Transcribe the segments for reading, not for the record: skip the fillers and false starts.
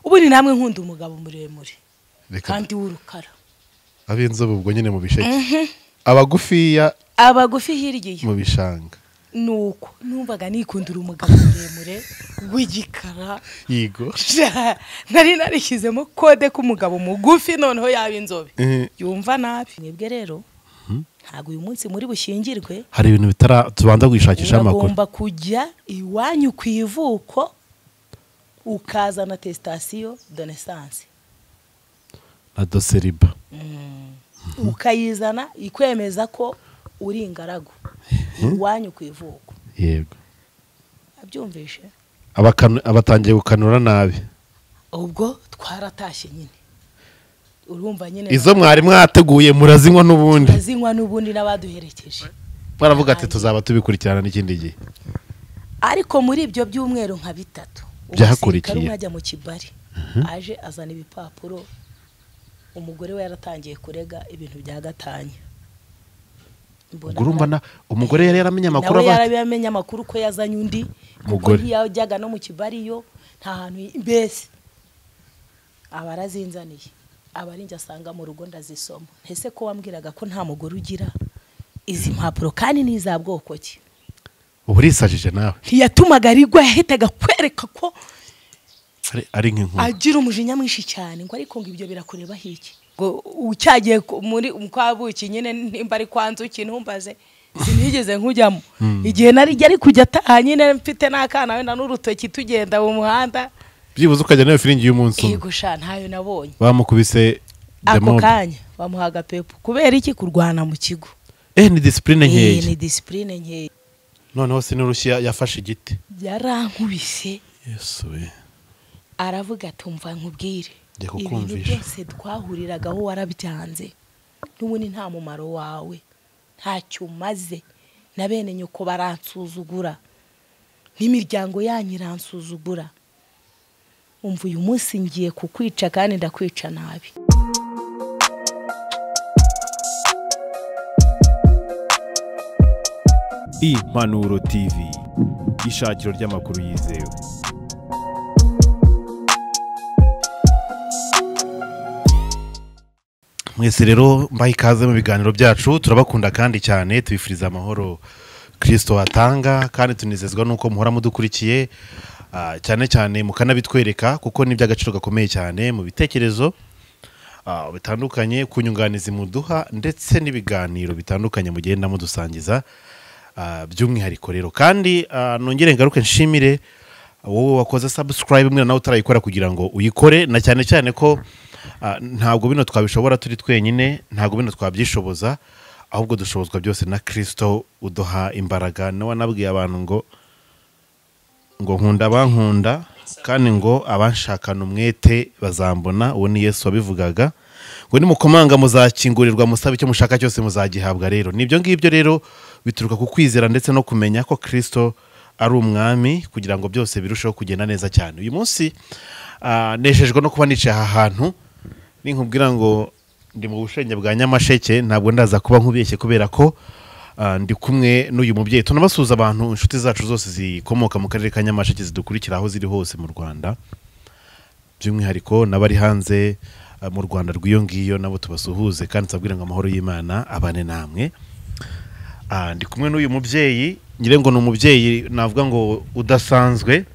ubu ni namwe nkunda umugabo muremure kandi w'urukara ab'inzobe ubwo nyine mu bisheke abagufiya hirya mu bishanga nuko numvaga nikundira umugabo muremure w'igikara yigo nari narishyizemo kode k'umugabo mugufi noneho yaba inzobe yumva nabi mwebwe rero ntago uyu munsi muri bushingirwe hari ibintu tubanza gushakisha amakuru ugomba kujya iwanyu ku ivuko ukazana attestation de naissance na doseriba ukayizana ikwemeza ko uri ingaragu iwanyu ku ivuko yego abyumvishe abatangiye gukanura nabi ubwo twaratashye nyine urumva nyine izo mwari mwateguye murazinywa n'ubundi n'abaduherekeje baravuga ati tuzaba tubikurikirana n'ikindi gihe ariko muri ibyo byumweru nka bitatu byakurikiye umwajya mu kibari aje azana ibipapuro umugore we yaratangiye kurega ibintu bya gatanya urumva umugore yari yaramenye amakuru nawe yaramenye amakuru ko yazanye undi kuko yajyaga no mu kibari yo nta hantu mbese abarazinzaniye abarinjye asanga mu rugo ndazisoma ese ko wambwiraga ko nta mugore ugira izi mpapuro kandi niza bwoko ki uburisajije nawe ntiyatumaga arigwa yahitaga kwereka ko ari nk'inkuru agira umujinya mwinshi cyane ngo ariko ngo ibyo birakureba hiki ngo ucyagiye muri mukwabuki nyine nimba ari kwanzuki ntumbaze sinigeze nkujyamo igihe nari kujya ataha nyine mfite n'akana wenda n'urutoki tugenda mu muhanda byibuze ukajya nayo firingi y'umunsi umwe yego sha ntayo nabonye bamukubise ako kanya bamuhaga pepo kubera iki kurwana mu kigo ni discipline nkeya ni discipline nkeya noneho sinurushya yafashe igiti yarankubise yesu we aravuga tumva nkubwire ibintu byose twahuriragaho warabyanze n'ubundi nta mumaro wawe ntacyo umaze na bene nyoko baransuzugura n'imiryango yanyu iransuzugura umva uyu munsi ngiye kukwica kandi ndakwica nabi Impanuro TV ishakiro ry'amakuru yizewe mwese rero mbaye ikaze mu biganiro byacu turabakunda kandi cyane tubifuriza amahoro Kristo atanga kandi tunizezwa nuko muhora mudukurikiye cyane cyane mukanabitwereka kuko ni by'agaciro gakomeye cyane mu bitekerezo bitandukanye kunyunganiza muduha ndetse n'ibiganiro bitandukanye mugenda mudusangiza by'umwihariko rero kandi nongere ngaruke nshimire wowe wakoze subscribe mwe nawe utarayikora kugira ngo uyikore na cyane cyane ko ntabwo bino twabishobora turi twenyine ntabwo bino twabyishoboza ahubwo dushobozwa byose na Kristo uduha imbaraga nawe nabwiye abantu ngo nkunda abankunda kandi ngo abanshakana umwete bazambona uwo ni Yesu wabivugaga ngo nimukomanga muzakingurirwa musabe icyo mushaka cyose muzagihabwa rero nibyo ngibyo rero bituruka ku kwizera ndetse no kumenya ko Kristo ari umwami kugira ngo byose birusheho kugenda neza cyane uyu munsi neshejwe no kuba nicaye aha hantu ninkubwira ngo ndi mu bushenge bwa Nyamasheke ntabwo ndaza kuba nkubeshye kubera ko ndi kumwe n'uyu mubyeyi tunabasuza abantu inshuti zacu zose zikomoka mu karere ka Nyamasheke zidukurikira aho ziri hose mu Rwanda by'umwihariko n'abari hanze mu Rwanda rw'iyo ngiyo nabo tubasuhuze kandi tubabwira ngo amahoro y'Imana abane namwe ndi kumwe n'uyu mubyeyi ngire ngo ni umubyeyi navuga ngo udasanzwe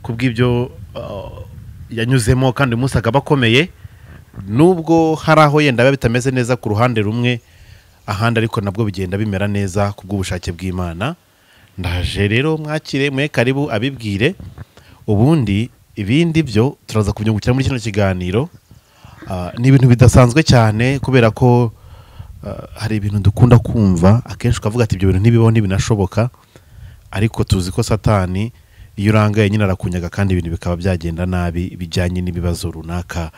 kubw'ibyo yanyuzemo kandi umunsi akaba akomeye nubwo hari aho yenda bitameze neza ku ruhande rumwe ahandi ariko nabwo bigenda bimera neza kubw'ubushake bw'Imana ndaje rero mwakire mwe karibu abibwire ubundi ibindi byo turaza kubyungukira muri kino kiganiro ni ibintu bidasanzwe cyane kubera ko hari ibintu dukunda kumva akenshi ukavuga ati ibyo bintu ntibibaho ntibinashoboka ariko tuzi ko Satani iyo urangaye nyine arakunyaga kandi ibintu bikaba byagenda nabi bijyanye n'ibibazo runaka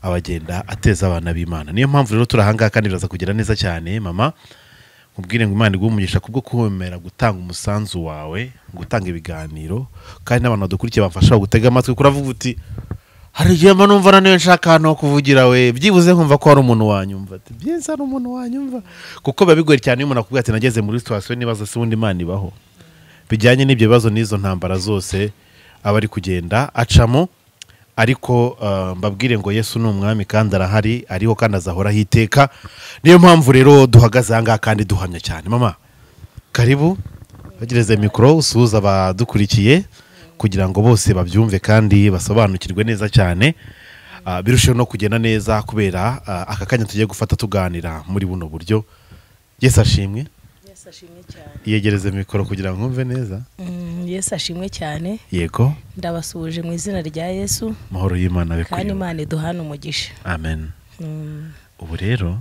abagenda ateza abana b'Imana niyo mpamvu rero turahanga kandi biraza kugera neza cyane mama nkubwire ngo Imana igumugisha kubwo kwemera gutanga umusanzu wawe gutanga ibiganiro kandi n'abantu badukurikiye bamfasha gutega amatwi kuravuga uti hari igihe mba numva naniyo nshaka hano kuvugira we byibuze nkumva ko hari umuntu wanyumva ati byiza ari umuntu wanyumva kuko biba bigoye cyane iyo umuntu akubwira ati nageze muri situation n'ibibazo se ubundi Imana ibaho bijyanye n'ibyo bibazo n'izo ntambara zose aba ari kugenda acamo ariko mbabwire ngo Yesu ni umwami kandi arahari, ariho kandi azahoraho iteka. Niyo mpamvu rero duhagaze aha ngaha kandi duhamya cyane. Mama karibu bagereze mikoro usuhuza abadukurikiye kugira ngo bose babyumve kandi basobanukirwe neza cyane, birusheho no kugenda neza kubera aka kanya tugiye gufata tuganira muri buno buryo. Yesu ashimwe. Yesu ashimwe cyane. Yegereze mikoro kugira ngo mwumve neza. Yesu ashimwe cyane. Yego. Ndabasuhuje mu izina rya Yesu. Mahoro y'Imana be kuri. Kandi Imana iduhana umugisha. Amen. Ubu rero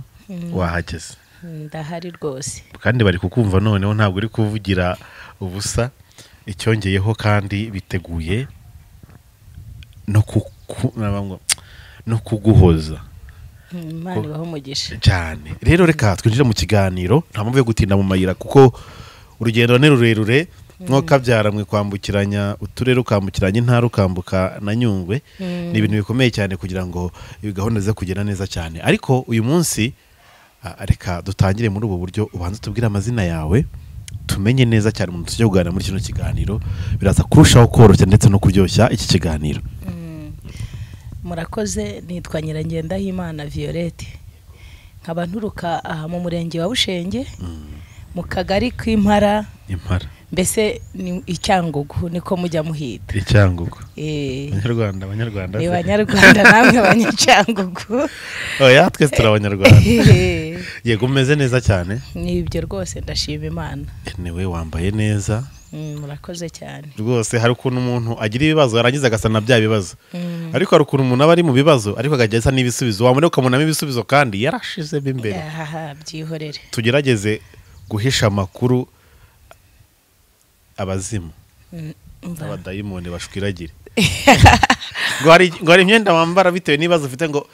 wahageze. Ndahari rwose. Kandi bari kukumva noneho ntabwo uri kuvugira ubusa, icyongeyeho kandi biteguye no kuguhoza. Imana ibaho umugisha cyane. Rero reka twinjire mu kiganiro, nta mpamvu yo gutinda mu mayira kuko urugendo ni rurerure. Mwoka byaramwe kwambukiranya uturere, ukambukiranya intara, ukambuka na Nyungwe. Ni ibintu bikomeye cyane kugira ngo ibi gahunda ze kugenda neza cyane. Ariko uyu munsi reka dutangire muri ubu buryo, ubanza tubwire amazina yawe tumenye neza cyane umuntu tujye kuganira muri kino kiganiro, biraza kurushaho koroshya ndetse no kuryoshya iki kiganiro. Murakoze. Nitwa Nyirangendahimana Violette, nkaba nturuka aha mu murenge wa Bushenge, mu kagari k'Impara. Mbese ni Icyangugu niko mujya muhita. Icyangugu. Abanyarwanda ni Abanyarwanda namwe Abanyacyangugu. Oya twese turi Abanyarwanda. Yego umeze neza cyane. Ni ibyo rwose ndashima Imana. Niwe wambaye neza. Murakoze cyane. Rwose hari ukuntu umuntu agira ibibazo yarangiza agasana bya bibazo. Ariko hari ukuntu umuntu aba ari mu bibazo ariko akageza n'ibisubizo, wamure ukamunamo ibisubizo kandi yarashizemo imbere. Byihorere. Tugerageze guhisha amakuru abazimu abadayimoni bashwiragire. ngo hari imyenda wambara bitewe n'ibibazo ufite ngo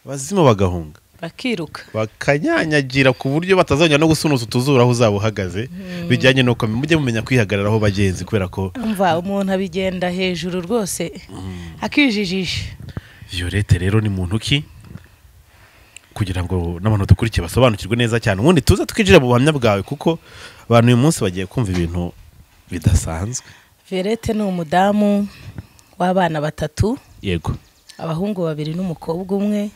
abazimu bagahunga bakiruka bakanyanyagira ku buryo batazongera no gusunuza utuzura aho uzaba uhagaze. Bijyanye nuko mujye mumenya kwihagararaho bagenzi, kubera ko umuntu abigenda hejuru rwose akijijisha. Violette rero ni muntu ki kugira ngo n'abantu dukurikiye basobanukirwe neza cyane, ubundi tuza twinjira mu buhamya bwawe kuko abantu uyu munsi bagiye kumva ibintu bidasanzwe. Violette ni umudamu w'abana 3. Yego. Abahungu 2 n'umukobwa 1.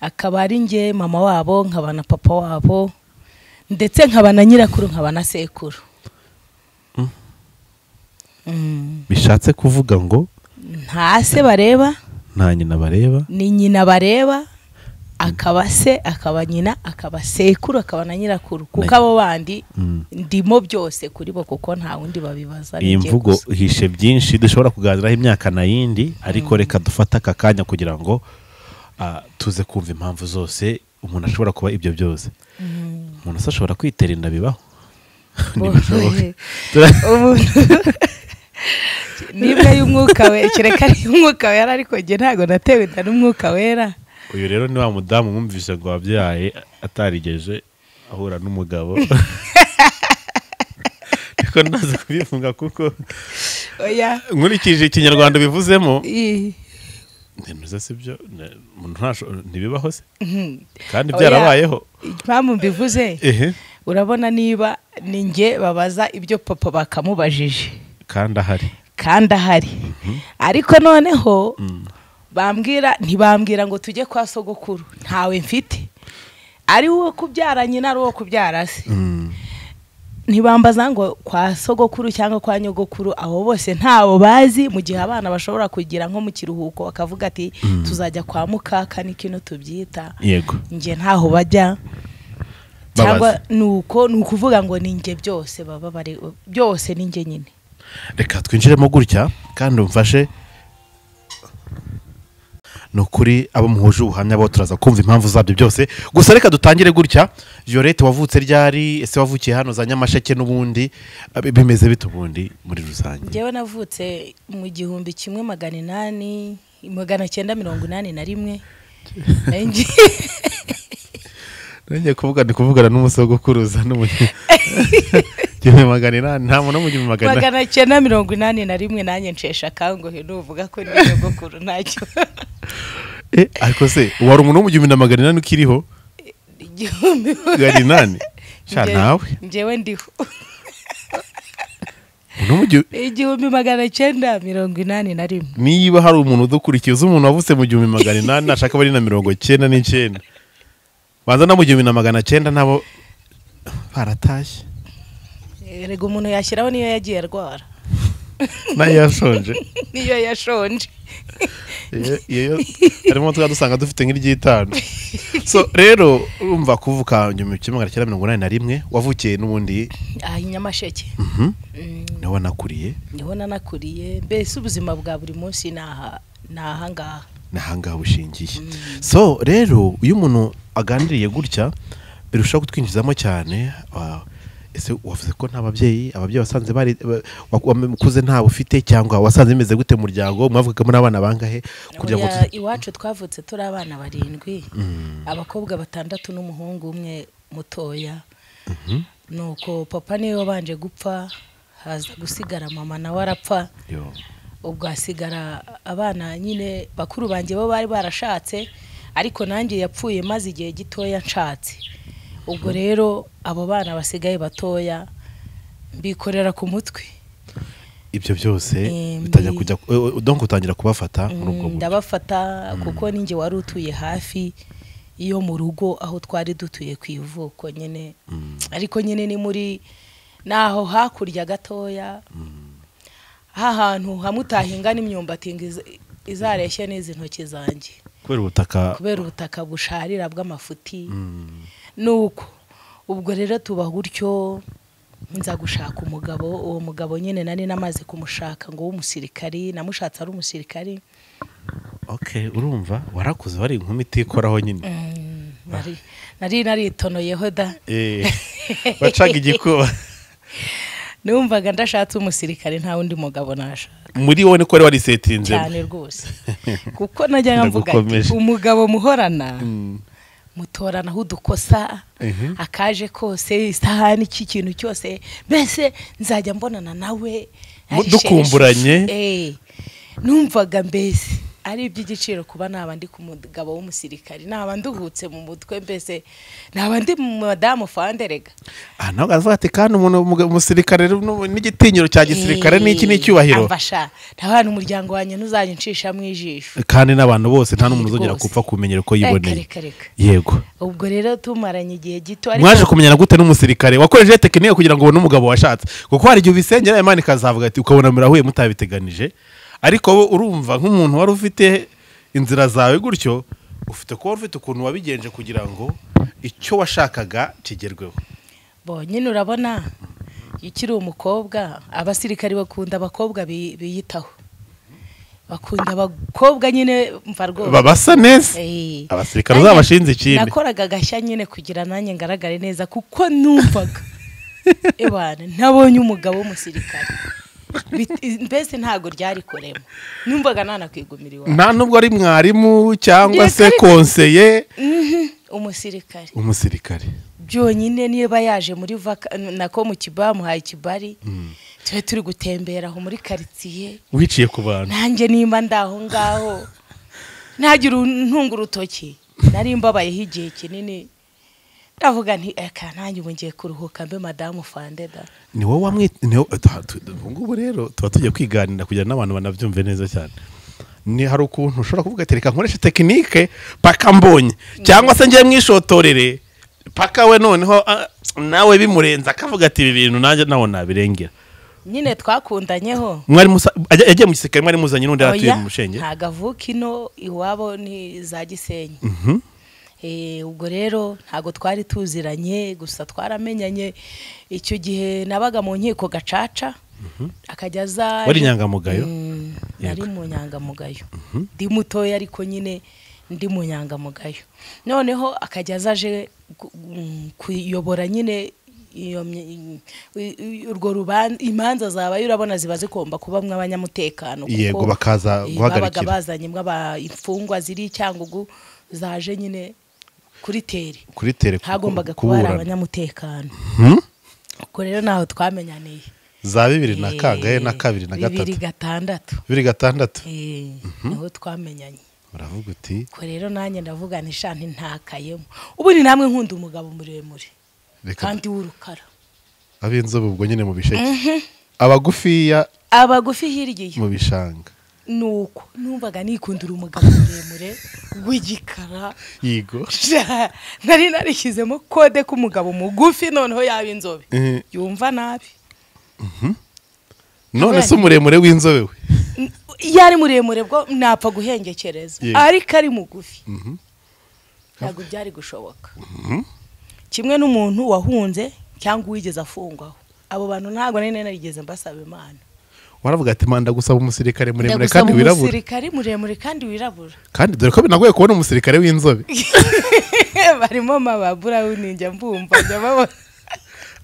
Akaba ari nge mama wabo, nkaba na papa wabo, ndetse nkaba na nyirakuru, nkaba na sekuru. Bishatse kuvuga ngo nta se bareba, nta nyina bareba, ni nyina bareba, akaba se, akaba nyina, akaba sekuru, akaba na nyirakuru, kuko abo bandi ndimo byose kuri bo kuko nta wundi babibaza. Iyi mvugo hishe byinshi dushobora kuganiraho imyaka na yindi, ariko reka dufata aka kanya kugira ngo tuze kumva impamvu zose umuntu ashobora kuba ibyo byose. Umuntu ashobora kwitera inda, bibaho. Nimwe y'umwuka we, kereka ari umwuka wera, ariko nge ntago natewe inda n'umwuka wera. Uyu rero ni wa mudamu mwumvise ngo wabyaye atarigeje ahura n'umugabo. Niko nazo kubifunga kuko oya nkurikije ikinyarwanda bivuzemo ntemeza sibyo ntibibaho se kandi byarabayeho. Impamvu mbivuze, urabona niba ninjye babaza ibyo papa bakamubajije kandi ahari ariko noneho ntibambwira ngo tujye kwa sogokuru, ntawe mfite, ari uwo kubyara nyina, ari uwo kubyara se. Ntibambaza ngo kwa sogokuru cyangwa kwa nyogokuru, abo bose ntabo bazi. Mu gihe abana bashobora kugira nko mu kiruhuko bakavuga ati tuzajya kwa mukaka, ni kino tubyita. Yego. Nge ntaho bajya, cyangwa nuko nukuvuga ngo ninjye byose baba bari byose ninjye nyine. Reka twinjiremo gutya kandi umfashe. Nukuri abo muhuje ubuhamya bo turaza kumva impamvu zabyo byose. Gusa reka dutangire gutya. Violette wavutse ryari? Ese wavukiye hano za Nyamasheke n'ubundi bimeze bite ubundi muri rusange? Ngewe navutse mu 1981. Ngiye kuvugana n'umusogokuruza n'umunyine. 800 nta muntu mu 1981 nanjye nshesha kangohe nuvuga ko ni nyogokuru ntacyo. Ariko se wari umuntu mu 1800 ukiriho? 800 sha nawe njewe ndiho. $981. niba hari umuntu udukurikiye uzi umuntu wavutse mu 1800 ashaka bari na 99 banza na mu 1900 nabo baratashye Erega umuntu yashyiraho niyo yagiye arwara nayo yashonje niyo yashonje harimo dusanga dufite nk'iry'itanu so rero urumva kuvuka 1981 wavukiye n'ubundi Nyamasheke niho nakuriye mbese ubuzima bwa buri munsi nahangaha bushingiye so rero iyo umuntu aganiriye gutya birushaho kutwinjizamo cyane ese wavuze ko nta ababyeyi basanze bari wakuze nta ufite cyangwa wasanze bimeze gute muryango mwavuga muri abana bangahe kugira ngo iwacu twavutse turi abana 7 abakobwa 6 n'umuhungu umwe mutoya nuko papa niwe wabanje gupfa haza gusigara mama nawe arapfa ubwo hasigara abana nyine bakuru banjye bo bari barashatse ariko nanjye yapfuye maze igihe gitoya nshatse ubwo rero abo bana basigaye batoya bikorera ku mutwe ibyo byose bitajya kujya donc utangira kubafata muri ubwo buryo ndabafata kuko ninjye wari utuye hafi iyo mu rugo aho twari dutuye ku ivuko nyine ariko nyine ni muri naho hakurya gatoya hantu hamutahinga n'imyumbati izareshye n'izi ntoki zanjye kubera ubutaka busharira bw'amafuti nuko ubwo rero tuba gutyo nza gushaka umugabo uwo mugabo nyine nari namaze kumushaka ngo w'umusirikari namushatse ari umusirikari urumva warakuze wari inkumi itikoraho nyine nari naritonoyeho da bacaga igikuba numvaga ndashatse umusirikare nta wundi mugabo nashaka muri wowe niko wari setinze cyane rwose kuko najya mvuga umugabo muhorana mutorana aho udukosa akaje kose isahani iki kintu cyose mbese nzajya mbonana nawe dukumburanye numvaga mbese ari iby'igiciro kuba nabandi ku mugabo w'umusirikari nabandi uhutse mu mutwe mbese nabandi madamu fanderega nawe aravuga ati kandi umuntu umusirikare n'igitinyiro cya gisirikare n'iki n'icyubahiro amfasha ntabana umuryango wanjye ntuzanyicisha mu ijisho kandi n'abantu bose nta n'umuntu uzongera gupfa kumenyera uko yiboneye yego ubwo rero tumaranye igihe gito mwaje kumenyana gute n'umusirikare wakoresheje tekinike kugira ngo ubone umugabo washatse kuko hari igihe ubisengera Imana ikazavuga ati ukabona murahuye mutabiteganije ariko urumva nk'umuntu wari ufite inzira zawe gutyo ufite ko ufite ukuntu wabigenje kugira ngo icyo washakaga kigerweho nyine urabona ikiri umukobwa abasirikari bakunda abakobwa biyitaho bakunda abakobwa nyine mva rwose babasa neza abasirikare uzabashinze ikindi nakoraga gashya nyine kugira nanjye ngaragare neza kuko numvaga ntabonye umugabo w'umusirikare mbese ntago ryari koremo numvaga nanakwigumira iwawe nta nubwo ari mwarimu cyangwa se konseye umusirikare byonyine niba yaje muri nako mu kibamuhaye ikibari tube turi gutembera aho muri quartier wiciye ku bantu nanjye nimba ndaho ngaho ntagira ntunga urutoki nari mbabayeho igihe kinini ndavuga nti nanjye ubu ngiye kuruhuka mbe madamu Fandeda ni wowe ngubu rero tuba tugiye kwiganira kugira n'abantu banabyumve neza cyane ni hari ukuntu ushobora kuvuga ati reka nkoreshe tekinike paka mbonye cyangwa se ngiye mwishotorere paka we noneho nawe bimurenza akavuga ati ibi bintu nanjye nawe nabirengera nyine twakundanyeho yagiye mu gisirikare mwari muzanye n'undi aratuye mu Mushenge ntagavuka ino iwabo ni za Gisenyi ubwo rero ntago twari tuziranye gusa twaramenyanye icyo gihe nabaga mu nkiko gacaca akajya aza wari inyangamugayo nari mu nyangamugayo ndi mutoya ariko nyine ndi mu nyangamugayo noneho akajya azaje kuyobora nyine urwo rubanza imanza zabaye urabona ziba zigomba kubamwe abanyamutekano yego bakaza guhagarikira bazanye imfungwa ziri Cyangugu zaje nyine kuri tere hagombaga kuba ari abanyamutekano ubwo rero naho twamenyaniye za 2000 na 2003 2006 niho twamenyanye uravuga uti ko rero nanjye ndavuga nti ntakayemo ubu ni namwe nkunda umugabo muremure kandi w'urukara ab'inzobe ubwo nyine mu bisheke abagufi hirya mu bishanga nuko numvaga nikundira umugabo muremure w'igikara yigo nari narishyizemo kode k'umugabo mugufi noneho yaba inzobe yumva nabi none se umuremure w'inzobe we yari muremure bwo napfa guhengekereza ariko ari mugufi ntabwo byari gushoboka kimwe n'umuntu wahunze cyangwa uwigeze afungwaho abo bantu ntabwo nari narigeze mbasaba Imana waravuga ati manda gusaba umusirikare muremure kandi wirabura umusirikare muremure kandi wirabura kandi dore ko binagoye kubona umusirikare w'inzobe barimo mababura uninjya mbumva njya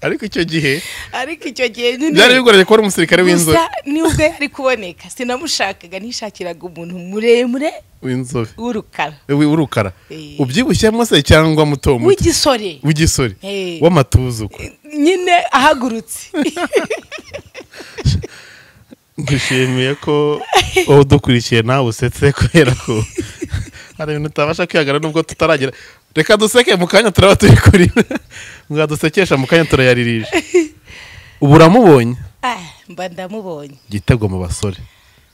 ariko icyo gihe nyine byari bigoranye kubona umusirikare w'inzobe nubwo yari kuboneka sinamushakaga nishakiraga umuntu muremure w'inzobe w'urukara ubyibushyemo se cyangwa muto w'igisore w'amatuzu nyine ahagurutse dushimiye ko wowe udukurikiye nawe usetse kubera ko hari ibintu utabasha kwihagara nubwo tutaragera reka duseke mu kanya turaba turi kuri mwadusekesha mu kanya turayaririje ubu uramubonye mba ndamubonye igitego mu basore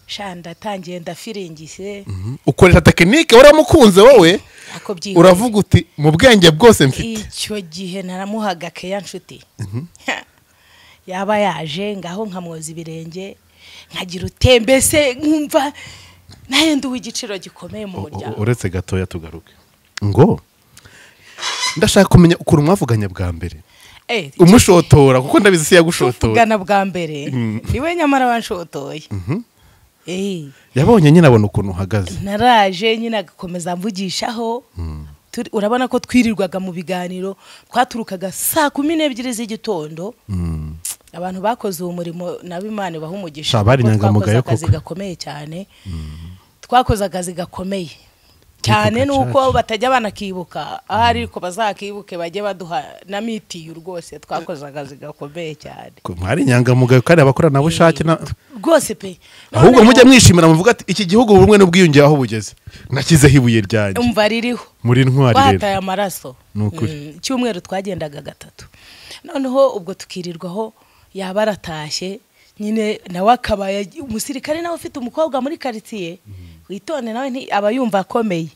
shanda tangiye ndafiringise ukoresha tekinike waramukunze wowe uravuga uti mu bwenge bwose mfite icyo gihe naramuhaga keya nshuti yaba yaje ngaho nkamwoza ibirenge nkagira utembese nkumva naye nduwe igiciro gikomeye mu muryango uretse gatoya tugaruke ngo ndashaka kumenya ukuntu mwavuganye bwa mbere umushotora kuko ndabizi si yagushotora uvugana bwa mbere niwe nyamara wanshotoye yabonye nyine abona ukuntu uhagaze naraje nyine agakomeza mvugishaho urabona ko twirirwaga mu biganiro twaturukaga saa 12 z'igitondo abantu bakoze uwo murimo nabo Imana baha umugisha twakoze akazi gakomeye cyane twakoze akazi gakomeye cyane nuko batajya banakibuka ariko bazakibuke bajye baduha na mitiyu rwose twakoze akazi gakomeye cyane mwari inyangamugayo kandi abakora nabo ushake rwose pe ahubwo mujye mwishimira muvuga ati iki gihugu ubumwe n'ubwiyunge aho bugeze nakizeho ibuye ryanjye umva ririho muri ntwari rero twataye amaraso cyumweru twagendaga 3 noneho ubwo tukirirwaho yaba aratashye nyine nawe akabaye umusirikare nawe ufite umukobwa muri quartier witonde nawe aba yumva akomeye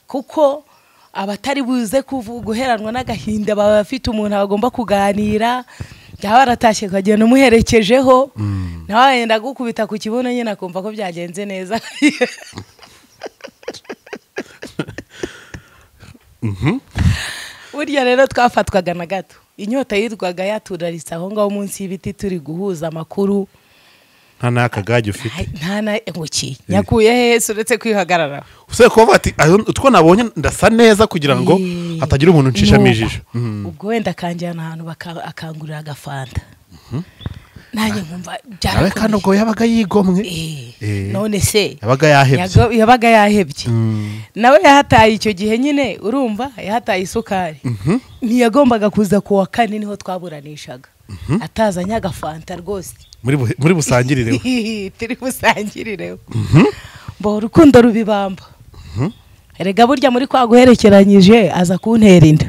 kuko abatari buze guheranwa n'agahinda baba bafite umuntu agomba kuganira yaba aratashye kagenda umuherekejeho nawe yenda gukubita ku kibuno nyine akumva ko byagenze neza burya rero twafatwaga na gato inyota yitwaga yaturaritse aho ngaho munsi y'ibiti turi guhuza amakuru nta nakagage ufite nta na nguki nyakuye hese uretse kwihagarara useye kuvuga ati utwo nabonye ndasa neza kugira ngo hatagira umuntu nshishamo ijisho ubwo wenda kanjyana ahantu akangurira agafanta nanjye nkumva byarakomeye kandi ubwo yabaga yigomwe none se yabaga yahebye nawe yahataye icyo gihe nyine urumva yahataye isukari ntiyagombaga kuza ku wa 4 niho twaburanishaga atazanye agafanta rwose muri busangirireho turi busangirireho mbo urukundo rubibamba erega burya muri kwa guherekeranyije aza kuntera inda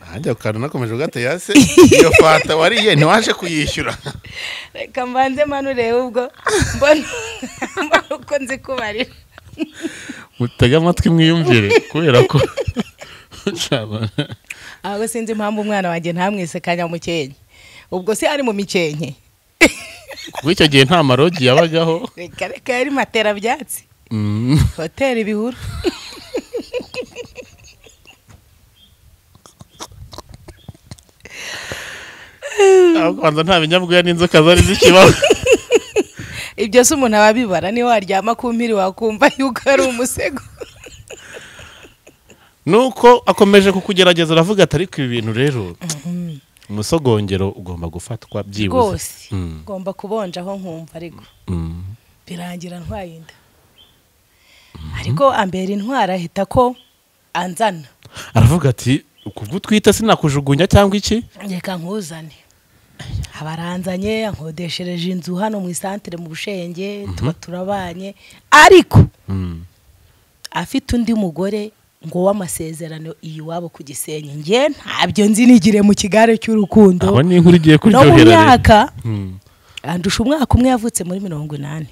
hanjye ukantu nakomeje ugate yase iyo fanta wariye ntiwaje kuyishyura reka mbanze manure ubwo mbona uko nzi kubarira mutega amatwi mwiyumvire kubera ko aho sinzi impamvu umwana wanjye ntamwise Kanyamukenke ubwo se ari mu mikenke kuko icyo gihe nta marogi yabagaho reka yari matera byatsi hoteli bihuru kwanza nta binyabwoya n'inzoka zari zikibaho ibyo se umuntu ababibara niyo waryama ku mpiri wakumva yuko ari umusego nuko akomeje kukugerageza uravuga ati ariko ibi bintu rero umusogongero ugomba gufatwa byibuze rwose ugomba kubonja aho nkumva ariko birangira ntwayinda ariko ambera intwara ahita ko anzana aravuga ati ukugutwita sinakujugunya cyangwa iki reka nkuzane abaranzanye ankodeshereje inzu hano mu isantere mu Bushenge tuba turabanye ariko afite undi mugore ngo w'amasezerano iyi wabo ku Gisenyi nge ntabyo nzi nigire mu kigare cy'urukundo abo ni inkuru igiye kuryohera no myaka andusha umwaka umwe, yavutse muri 80.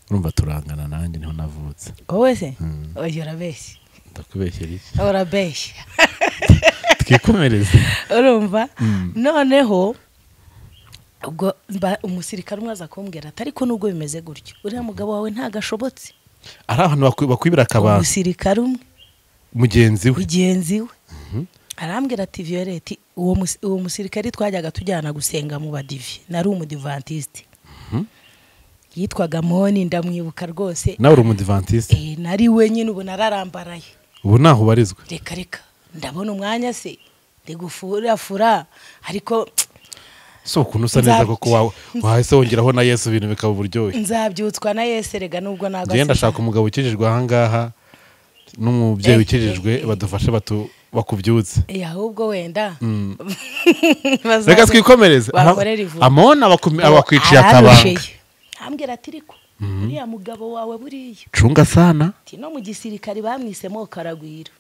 urumva turangana nanjye niho navutse. Wowe se oya urabeshya. Ndakubeshyera iki? Urabeshya. Twikomereze. Urumva noneho ubwo umusirikare umwe aza kumbwira ati ariko nubwo bimeze gutyo uriya mugabo wawe ntagashobotse. Ari ahantu bakwibira akabanga. Umusirikare umwe mugenzi we arambwira ati Violette, uwo musirikare twajyaga tujyana gusenga mu badivi, nari umudivantiste. Yitwaga Moni, ndamwibuka rwose. Nawe uri umudivantiste? Nari wenyine, ubu nararambaraye. Ubu naho ubarizwa? Reka ndabona umwanya se ndi gufura ariko so ukuntu usa neza koko wahise wongeraho na Yesu ibintu bikaba uburyohe. Nzabyutswa na Yesu rega nubwo nagase. Ngenda ndashaka umugabo ukijijwe ahangaha n'umubyeyi ukijijwe badufashe bakubyutse. Ahubwo wenda reka twikomereze. Amona abakwiciye akabanga. ambwira ati riko uriya mugabo wawe buriya cunga sana ti no mu gisirikare bamwisemo Karagwira.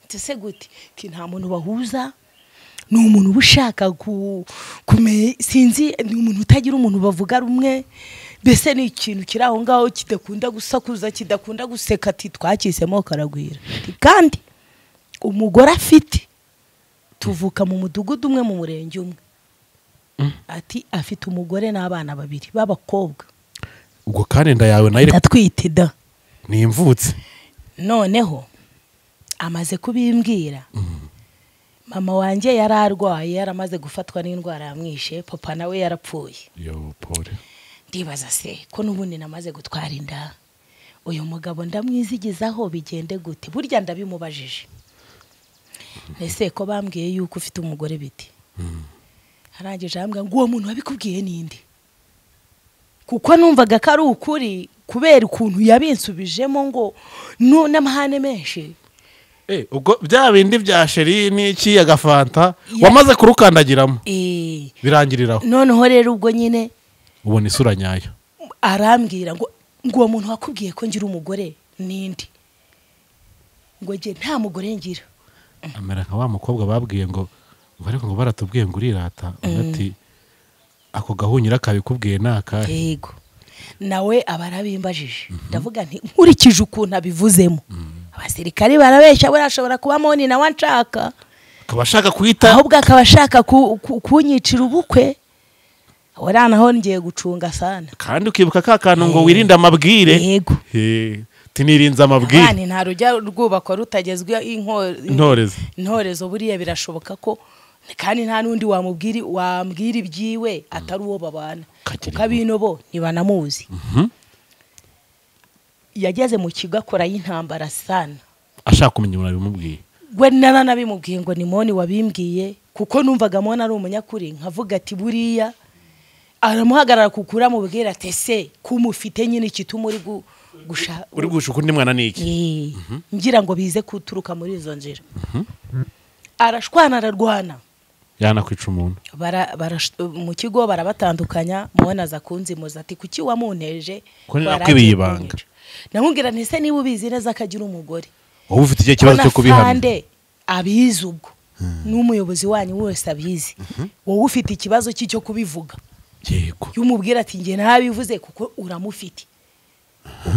Tese gute ki nta muntu bahuza, ni umuntu ubushaka sinzi, ni umuntu utagira umuntu bavuga rumwe, bese ni ikintu kiraho ngaho kidakunda gusakuza, kidakunda guseka, ati twakisemo Karagwira. Kandi umugore afite tuvuka mu mudugudu umwe mu murenge umwe. Ati afite umugore n'abana 2 b'abakobwa. Ubwo kalenda yawe nayo atwite da ni imvutse. Noneho amaze kubimbwira, mama wanje yararwaye, yaramaze gufatwa n'indwara yamwishe, papa nawe yarapfuye. Yo pole. Ndibaza se ko nubundi namaze gutwara inda, uyu mugabo ndamwizigizaho bigende gute? Burya ndabimubajije. Ese ko bambwiye yuko ufite umugore biti? Arangije ambwa ngo uwo muntu wabikubwiye ninde? Kuko numvaga ko ari ukuri kubera ukuntu yabinsubijemo ngo n'amahane menshi. Ubwo bya bindi bya sheri n'iki agafanta wamaze kurukandagiramo birangiriraho. Noneho rero ubwo nyine ubona isura nyayo. Arambwira ngo uwo muntu wakubwiye ko ngira umugore ninde? Ngo je nta mugore ngira. Amera nka wa mukobwa babwiye ngo ariko ngo baratubwiye ngo urirata, ati ako gahunyira kabikubwiye naka. Yego. Nawe abarabimbajije. Ndavuga nti nkurikije ukuntu abivuzemo. Abasirikare barabesha, barashobora kuba Moni na wanshaka. Akabashaka kuhita ahubwo akabashaka kunyicira ubukwe. Ora naho ngiye gucunga sana. Kandi ukibuka ka kantu ngo wirinde amabwire. Yego. Tinirinza amabwire. Kandi nta rujya rwubakwa rutagezwe intorezo buriya birashoboka ko kandi nta nundi wambwira ibyiwe atari uwo babana. Kabino bo ntibanamuzi. Yageze mu kigo akora y'intambara sana. Ashaka kumenya umuntu abimubwiye. Gwe naranabimubwiye ngo ni Moni wabimbwiye, kuko numvaga Moni ari umunyakuri, nkavuga ati buriya aramuhagarara kukura mu bwira tese kumufite nyine kitumuri uri gushuka undi mwana niki. Ngira ngo bize kuturuka muri izo nzira. Arashwana ararwana. Yana kwica umuntu. Mu kigo barabatandukanya, Moni aza kunzimuza ati kuki wamunteje? Ko nakwibibanga. Namubwira nti se niba ubizi neza akagira umugore. Wowe ufite igihe kibazo cyo kubihamya. Abizi ubwo. N'umuyobozi wanyu wese abizi. Wowe ufite ikibazo cyo kubivuga. Yego. Yumubwira ati nge nabivuze kuko uramufite.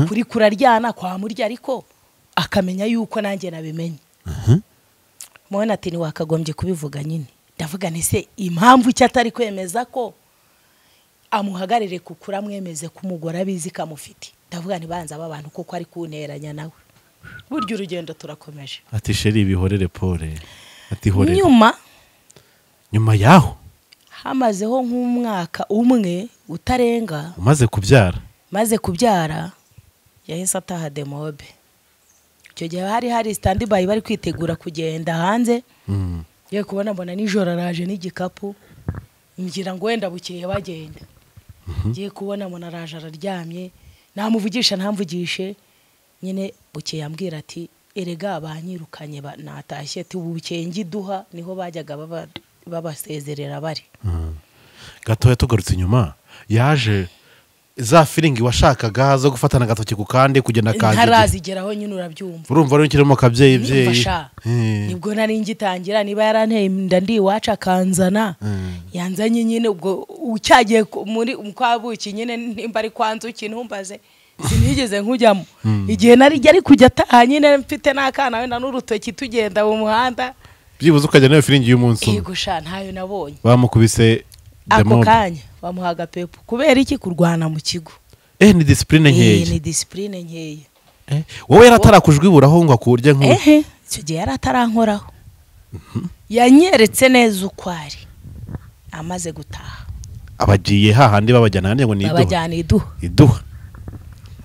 Kuri kuraryana kwa murya ariko akamenya yuko nanjye nabimenye. Mona ati ni wakagombye kubivuga nyine. Ndavuga nti se impamvu cyatari kwemeza ko amuhagarire kukura mwemeze kumugora abizi kamufite. Ndavuga ni banza abantu kuko ari kunteranya nawe. Buryo urugendo turakomeje. Ati sheri bihorere pole. Ati horere. Nyuma yaho hamazeho nk'umwaka umwe utarenga. Umaze kubyara. Maze kubyara yahise ataha Demobe. Icyo gihe hari standby bari kwitegura kugenda hanze. Ye kubona mbona nijoro araje n'igikapu. Ngira ngo wenda bukeye bagenda. Ye kubona mbona araje araryamye. Namuvugisha ntamvugishe. Nyine bukeye ambwira ati erega abanyirukanye natashye ati ubukeye ngiduha niho bajyaga babasezerera bari. Gatoya tugarutse inyuma yaje za feeling washakaga zo gufatana agatoki ku kandi kugenda kaje ntarazigeraho nyine urabyumva urumva rero kirimo kabyeyi byeyi nibwo nari ngitangira niba yaranteye inda ndi iwacu akanzana yanzanye nyine ubwo ucyagiye muri mukwabuki nyine nimba ari kwanzuki ntumbaze sinigeze nkujyamo igihe nari ari kujya ataha nyine mfite n'akana wenda n'urutoki tugenda mu muhanda byibuze ukajya nayo feeling y'umunsi yego sha ntayo nabonye bamukubise ako kanya bamuhaga pepo kubera iki kurwana mu kigo ni discipline nkeya ni discipline nkeya wowe yaratarakujwiburaho ngo akurye nk'uko icyo gihe yaratarankoraho yanyeretse neza uko ari amaze gutaha abagiye hahandi babajyana ngo ni babajyana iduha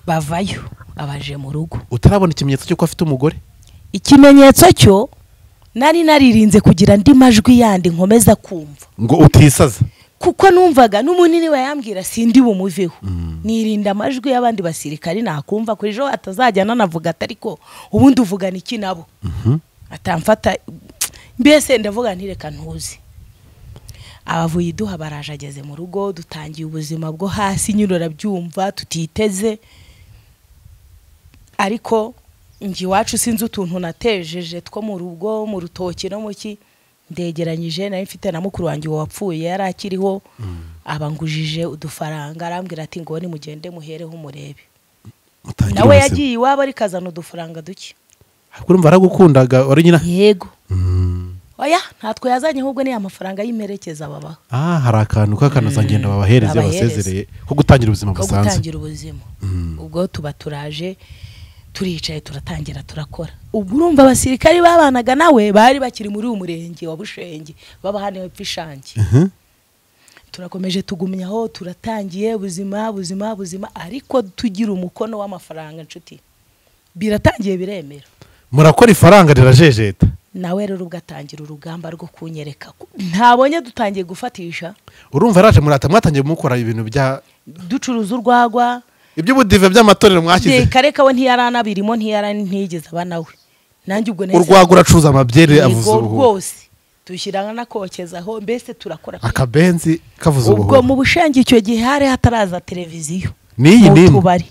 bavayo abaje mu rugo utarabona ikimenyetso cy'uko afite umugore ikimenyetso cyo nari naririnze kugira andi majwi yandi nkomeza kumva ngo utisaza kuko numvaga n'umunini we yambwira sindi bumuveho nirinda amajwi y'abandi basirikari nakumva kuri jo atazajya nanavuga atariko ubundi uvugana iki nabo atamfata mbese ndavuga ntireka ntuzi abavuye iduha baraje ageze mu rugo dutangiye ubuzima bwo hasi nyirora byumva tutiteze ariko ngi wacu sinzi utuntu natejeje two mu rugo mu rutoki no muki ndegeranyije nari mfite na mukuru wanjye wapfuye yarakiriho abangujije udufaranga arambwira ati ngo ni mugende muhereho umurebe nawe yagiye iwabo ari kazana udufaranga duke urumva aragukundaga uri nyina yego oya ntatwe yazanye ahubwo ni amafaranga y'imperekeza baba hari akantu k'akanoza ngenda babahereze basezereye ko gutangira ubuzima busanzwe ko gutangira ubuzima ubwo tuba turaje turicaye turatangira turakora ubwo urumva abasirikari babanaga nawe bari bakiri muri umurenge wa Bushenge baba hano hepfo Ishangi turakomeje tugumyaho turatangiye buzima ariko tugira umukono w'amafaranga nshuti biratangiye biremera murakora ifaranga rirajejeta nawe rero ugatangira urugamba rwo kunyereka ntabonye dutangiye gufatisha urumva raje murata mwatangiye mukora ibintu bya ducuruza urwagwa ibyo budive by'amatorero mwashyize kareka we ntiyarana birimo ntiyigeze abana we nanjye ubwo neza urwagura acuza amabyere avuze ubuhu rwose dushyirana nakokezaho mbese turakora akabenzi kavuze ubuhu ubwo mu Bushenge icyo gihe hari hataraza televiziyo niyi ni tubari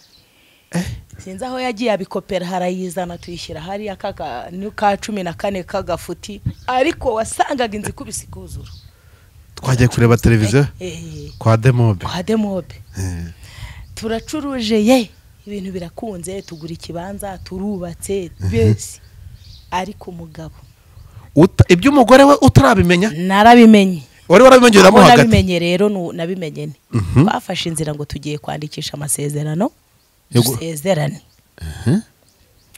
sinzi aho yagiye abikopera harayizana tuyishyira hari aka ka 14 kagafuti ariko wasangaga inzi kubisikuzura twagiye kureba televiziyo kwa Demobe turacuruje ibintu birakunze tugura ikibanza turubatse bese ariko umugabo ibyo umugore we utarabimenya narabimenye wari warabimenyeramo hagati nabimenye rero nabimenye twafashe inzira ngo tugiye kwandikisha amasezerano dusezerane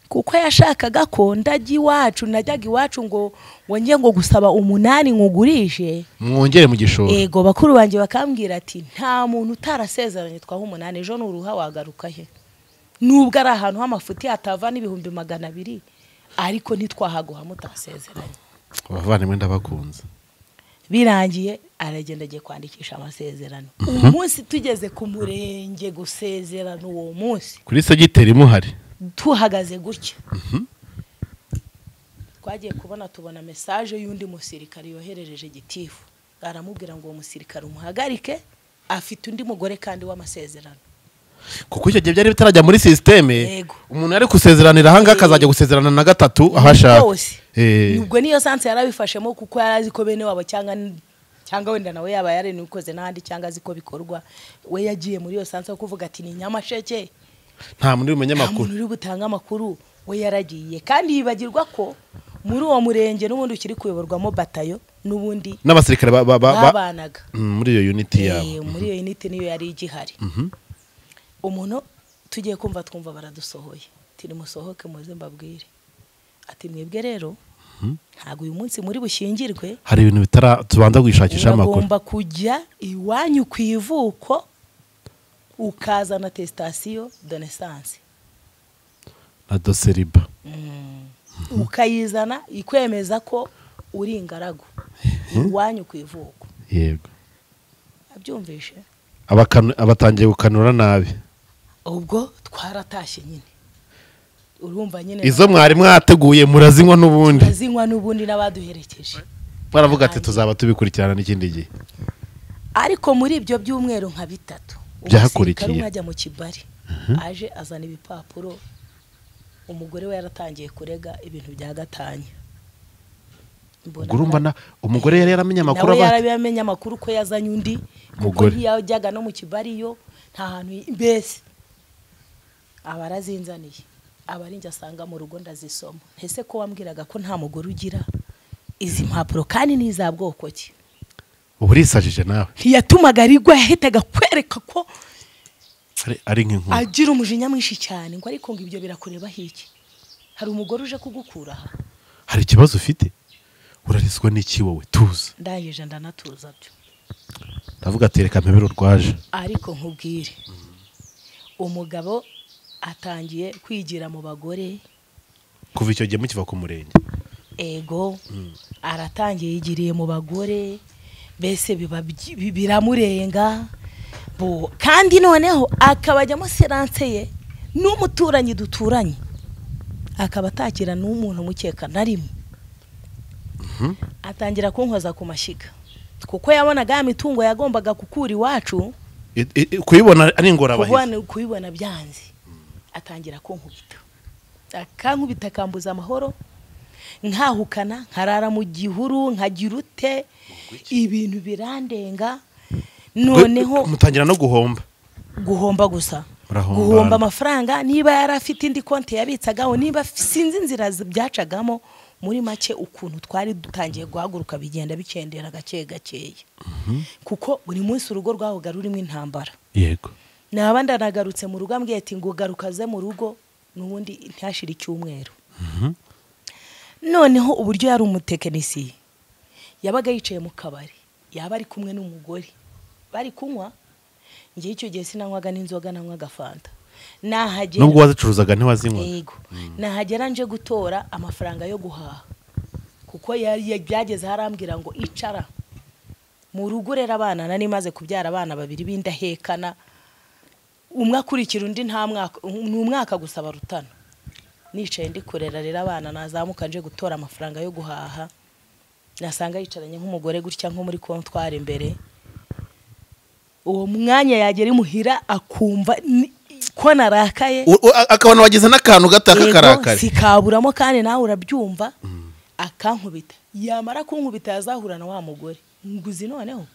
kuko yashakaga ko najyaga iwacu ngo wongeye ngo gusaba 8 ngugurishe mwongere mu gishoro yego bakuru banjye bakambwira ati nta muntu utarasezeranye twaho 8 ejo nuruha wagaruka he nubwo ari ahantu h'amafuti hatava n'ibihumbi 200 ariko ntitwahaguha mutasezeranye abavandimwe ndabakunze birangiye aragenda agiye kwandikisha amasezerano umunsi tugeze ku murenge gusezerana uwo munsi kuri segiteri muhari tuhagaze gutya twagiye tubona message y'undi musirikare yoherereje gitifu aramubwira ngo uwo musirikare umuhagarike afite undi mugore kandi w'amasezerano kuko icyo gihe byari bitarajya muri systeme umuntu ari kusezeranira hanga akazajya gusezerana na gatatu ahashaka nubwo niyo sanse yarabifashemo kuko yarazi ko bene wabo cyangwa wenda nawe yaba yarenikoze n'ahandi cyangwa azi ko bikorwa we yagiye muri iyo sanse kuvuga ati ni Nyamasheke nta muntu uri umunyamakuru uri butanga amakuru we yaragiye kandi yibagirwa ko muri uwo murenge n'ubundi ukiri kuyoborwamo batayo n'ubundi n'abasirikare babanaga muri iyo unity yabo muri iyo unity niyo yari igihari umuntu tugiye kumva twumva baradusohoye tiri musohoke muze mbabwire ati mwebwe rero ntago uyu munsi muri bushingirwe hari ibintu tubanza gushakisha amakuru ugomba kujya iwanyu ku ivuko ukazana attestation de naissance na doseriba ukayizana ikwemeza ko uri ingaragu iwanyu ku ivuko yego abyumvishe abatangiye gukanura nabi ubwo twaratashye nyine urumva nyine izo mwari mwateguye murazinywa n'ubundi n'abaduherekeje baravuga ati tuzaba tubikurikirana n'ikindi gihe ariko muri ibyo byumweru nka 3 byahakurikiye umwe ajya mu kibari aje azana ibipapuro umugore we yaratangiye kurega ibintu bya gatanya. urumva umugore yari yaramenye amakuru nawe yaramenye amakuru ko yazanye undi kuko ntiyajyaga no mu kibari yo nta hantu mbese abarazinzaniye abarinjye asanga mu rugo ndazisoma. Ese ko wambwiraga ko nta mugore ugira izi mpapuro kandi niza bwoko ki? uburisajije nawe ntiyatumaga arigwa yahitaga kwereka ko ari nk'inkuru agira umujinya mwinshi cyane ngo ariko ngo ibyo birakureba hiki? Hari umugore uje kugukura aha? Hari ikibazo ufite? Urarizwa n'iki wowe? Tuza. Ndangije ndanatuza byo. Ndavuga ati reka mpebero rwaje. Ariko nkubwire umugabo atangiye kwigira mu bagore kuva icyo gihe mukiva ku murenge. Ego aratangiye yigiriye mu bagore bese biramurenga bo kandi noneho akabajyamo seranse ye n'umuturanyi duturanye akaba atakira n'umuntu mukeka narimo. Atangira kunkoza ku mashiga kuko yabonaga ya mitungo yagombaga kukura iwacu kuyibona ari ingorabahizi kuyibona byanze. Atangira kunkubita akankubita akambuza amahoro nkahukana nkarara mu gihuru nkagira ute ibintu birandenga. Noneho mutangira no guhomba gusa guhomba amafaranga niba yarafite indi konti yabitsagaho niba sinzi inzira byacagamo muri make ukuntu twari dutangiye guhaguruka bigenda bikendera gake gakeye kuko buri munsi urugo rwahoga rurimo intambara. Yego nabandi nagarutse mu rugo ambwiye ati ngo garukaze mu rugo nubundi ntashira icyumweru. Noneho uburyo yari umutekinisi yabaga yicaye mu kabari yaba ari kumwe n'umugore bari kunywa ngiye icyo gihe sinanywaga n'inzoga nanywaga fanta nahagera nubwo wazicuruzaga ntiwazinywa. Yego nahagera nje gutora amafaranga yo guhaha kuko yari byageze harambwira ngo icara mu rugo rero abana nani maze kubyara abana babiri bindahekana umwe akurikira undi nta mwaka n'umwaka gusa barutana. Nicaye ndi kurera rero abana nazamuka nje gutora amafaranga yo guhaha nasanga yicaranye nk'umugore gutya nko muri kontwari imbere. Uwo mwanya yagera imuhira akumva ko narakaye akabona wagize n'akantu gataka karakare sikaburamo kandi nawe urabyumva akankubita yamara kunkubita yazahurana wa mugore nguzi noneho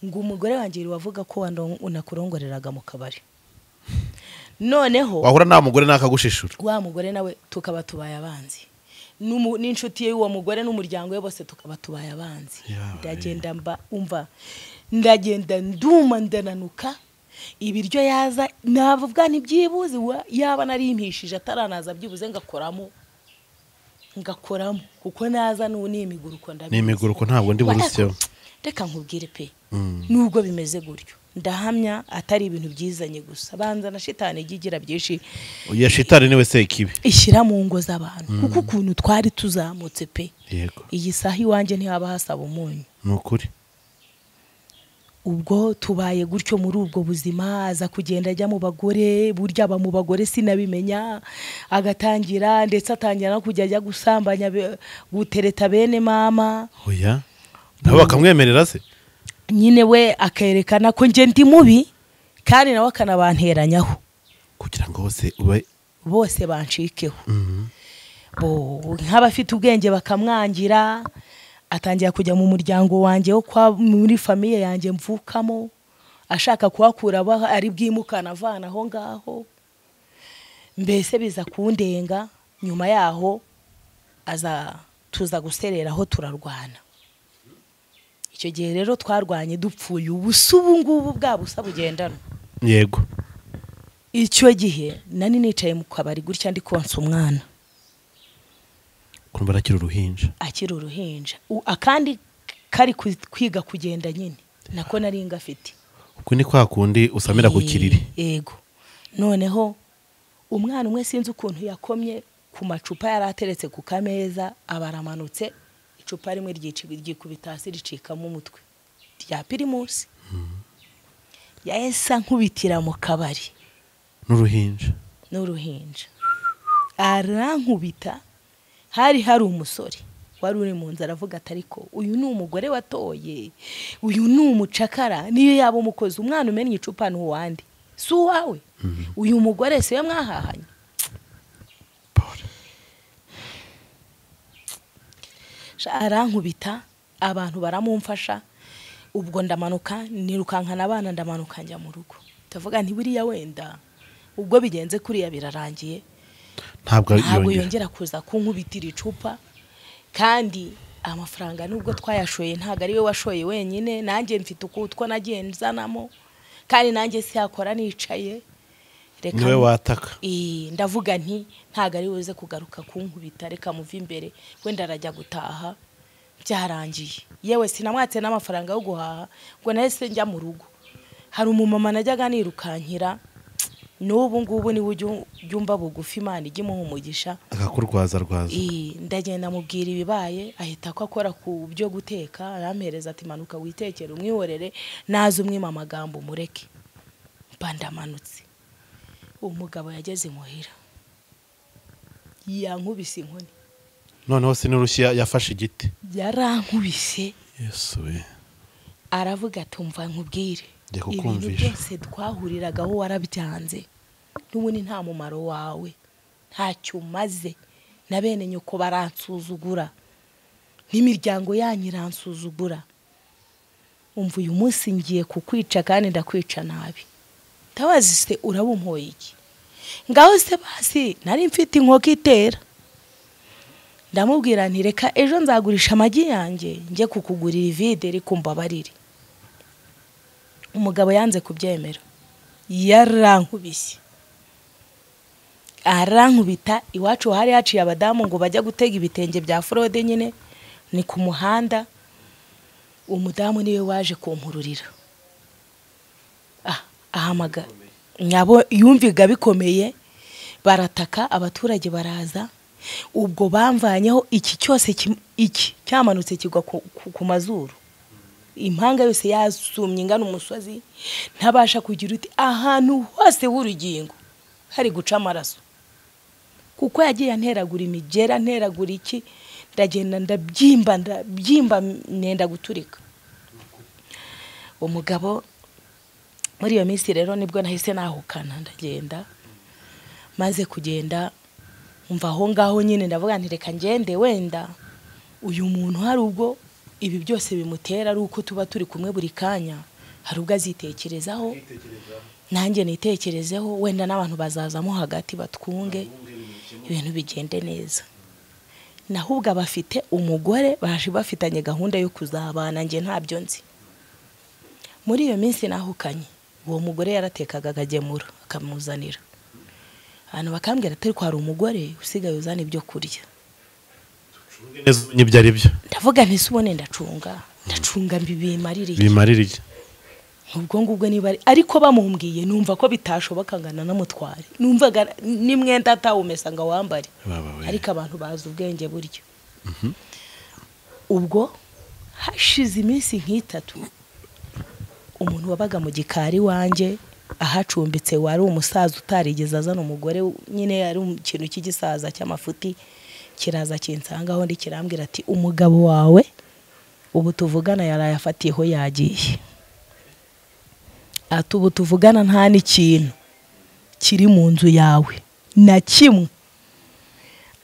ngo umugore wanjye wavuga ko unakurongoreraga mu kabari noneho wahura na mugore nakagushishura wa mugore nawe tukaba tubaye abanzi n'inshuti ye uwo mugore n'umuryango we bose tukaba tubaye abanzi. Ndagenda ndagenda nduma ndananuka ibiryo yaza navuga ntibyibuze yaba narimpishije ataranaza byibuze ngakoramo kuko naza n'imiguruko n'imiguruko ntabwo ndi burusyo. Reka nkubwire pe nubwo bimeze gutyo ndahamya atari ibintu byizanye gusa banza na shitani igigira byinshi. Ya shitani niwe se kibi ishyira mu ngo z'abantu kuko ukuntu twari tuzamutse pe. Yego iyi saha iwanjye ntihaba hasaba umunyu nukuri. Ubwo tubaye gutyo muri ubwo buzima aza kugenda ajya mu bagore burya aba mu bagore sinabimenya agatangira ndetse atangira no kujya ajya gusambanya gutereta bene mama. Oya nabo bakamwemerera se nyine we akerekana ko nje ndi mubi kandi nawe akanabanteranyaho kugira ngo bose banshikeho. Nk'abafite ubwenge bakamwangira atangira kujya mu muryango wanjye wo kwa muri famiye yanjye mvukamo ashaka kuhakura ari bwimukana avana aho ngaho mbese biza kundenga. Nyuma yaho tuza gusereraho turarwana. Icyo gihe rero twarwanye dupfuye ubu ngubu bwa busa bugendana. Yego icyo gihe nani nicaye mu kabari gutya ndi konsa umwana kumva akiri uruhinja akandi kari kwiga kugenda nyine nako nari ngafite uko ni kwa kundi usamira ku kiriri. Yego noneho umwana umwe sinzi ukuntu yakomye ku macupa yarateretse ku kameza abaramanutse icupa rimwe ryikubita hasi ricikamo umutwe rya Primus yahesa nkubitira mu kabari n'uruhinja arankubita hari umusore wari uri mu nzara avuga ati ariko uyu ni umugore watoye, uyu ni umucakara, niyo yaba umukozi, umwana umennye icupa n'uwandi si uwawe, uyu mugore siwe mwahahanye. Arankubita, abantu baramumfasha, ubwo ndamanuka nirukankana abana, ndamanuka njya mu rugo, ndavuga nti buriya wenda ubwo bigenze kuriya birarangiye, ntabwo yongera kuza kunkubitira icupa, kandi amafaranga nubwo twayashoye ntabwo ari we washoye wenyine, nanjye mfite ukutwo nagiye nzanamo, kandi nanjye siyakora nicaye, niwe wataka. Ndavuga nti ntabwo ari uze kugaruka kunkubita, reka muve imbere, wenda arajya gutaha byarangiye. Yewe sinamwatse n'amafaranga yo guhaha ngo nahise njya mu rugo. Hari umumama najyaga nirukankira, n'ubu ngubu ni ujyumba bugufi, Imana ijye imuha umugisha, akakurwaza. ndagenda mubwira ibibaye, ahita ko akora ku byo guteka, arampereza ati manuka witekere umwihorere, naze umwima amagambo mureke. Bandamanutse, umugabo yageze muhira yankubise inkoni, noneho sinurushye yafashe igiti, yarankubise. Yesu we, aravuga ati umva nkubwire, ibintu byose twahuriragaho warabyanze, n'ubundi nta mumaro wawe, ntacyo umaze, na bene nyoko baransuzugura, n'imiryango yanyu iransuzugura, umva uyu munsi ngiye kukwica kandi ndakwica nabi. Ndabazi se urabumpoye iki? Ngaho se basi nari mfite inkoko itera. Ndamubwira nti reka ejo nzagurisha amagi yanjye njye kukugurira ivide ariko mbabarire. Umugabo yanze kubyemera, yarankubise, arankubita. Iwacu hari haciye abadamu ngo bajya gutega ibitenge bya frode, nyine ni ku muhanda. Umudamu niwe waje kumpururira, ahamaga nyabo, yumviga bikomeye, barataka, abaturage baraza. Ubwo bamvanyeho iki cyose, iki cyamanutse kigwa ku mazuru, impanga yose yasumye ingana umusozi, ntabasha kugira uti ahantu hose h'urugingo hari guca amaraso, kuko yagiye anteragura imigera, nteragura iki, ndagenda ndabyimba nenda guturika. Umugabo muri iyo minsi rero nibwo nahise nahukana, ndagenda. Maze kugenda umva aho ngaho nyine ndavuga nti reka ngende, wenda uyu muntu hari ubwo ibi byose bimutera ari uko tuba turi kumwe buri kanya, hari ubwo azitekerezaho, nanjye nitekerezeho, wenda n'abantu bazazamo hagati batwunge ibintu bigende neza. Nahubwo abafite umugore baje bafitanye gahunda yo kuzabana, njye ntabyo nzi. Muri iyo minsi nahukanye, uwo mugore yaratekaga akagemura akamuzanira, abantu bakambwira ati ko hari umugore usigaye uzana ibyo kurya. N'ibyo ari byo, ndavuga nti subone ndacunga bimaririye. Ubwo ngubwo niba ariko bamumbwiye numva ko bitashoboka ngana namutware, numvaga nimwenda atawumesa nga wambare, ariko abantu bazi ubwenge buryo. Ubwo hashize iminsi nk'itatu, umuntu wabaga mu gikari wanje ahacumbitse wari umusaza utarigeze azana umugore, nyine ari ikintu cy'igisaza cy'amafuti, kiraza kinsangaho ndi kirambwira ati umugabo wawe ubu tuvugana yarayafatiyeho yagiye, ati ubu tuvugana nta n'ikintu kiri mu nzu yawe na kimwe,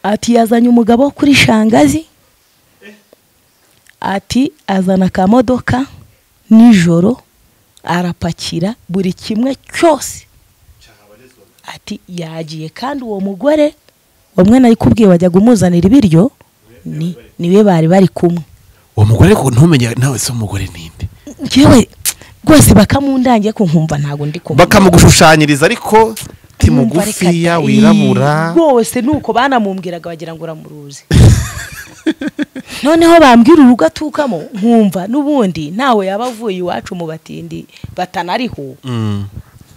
ati yazanye umugabo kuri shangazi, ati azana akamodoka nijoro arapakira buri kimwe cyose, ati yagiye. Kandi uwo mugore wamwe nayikubwiye wajyaga umuzanira ibiryo niwe bari kumwe. Uwo mugore ko ntumenye nawe se umugore ninde? Ngewe rwose bakamundangiye ko nkumva ntago ndi kumva, bakamugushushanyiriza ariko ti mugufiya wirabura rwose, nuko banamumbwiraga bagira ngo uramuruzi. Noneho bambwira urugo atukamo nkumva n'ubundi nawe yabavuye iwacu mu batindi batanariho,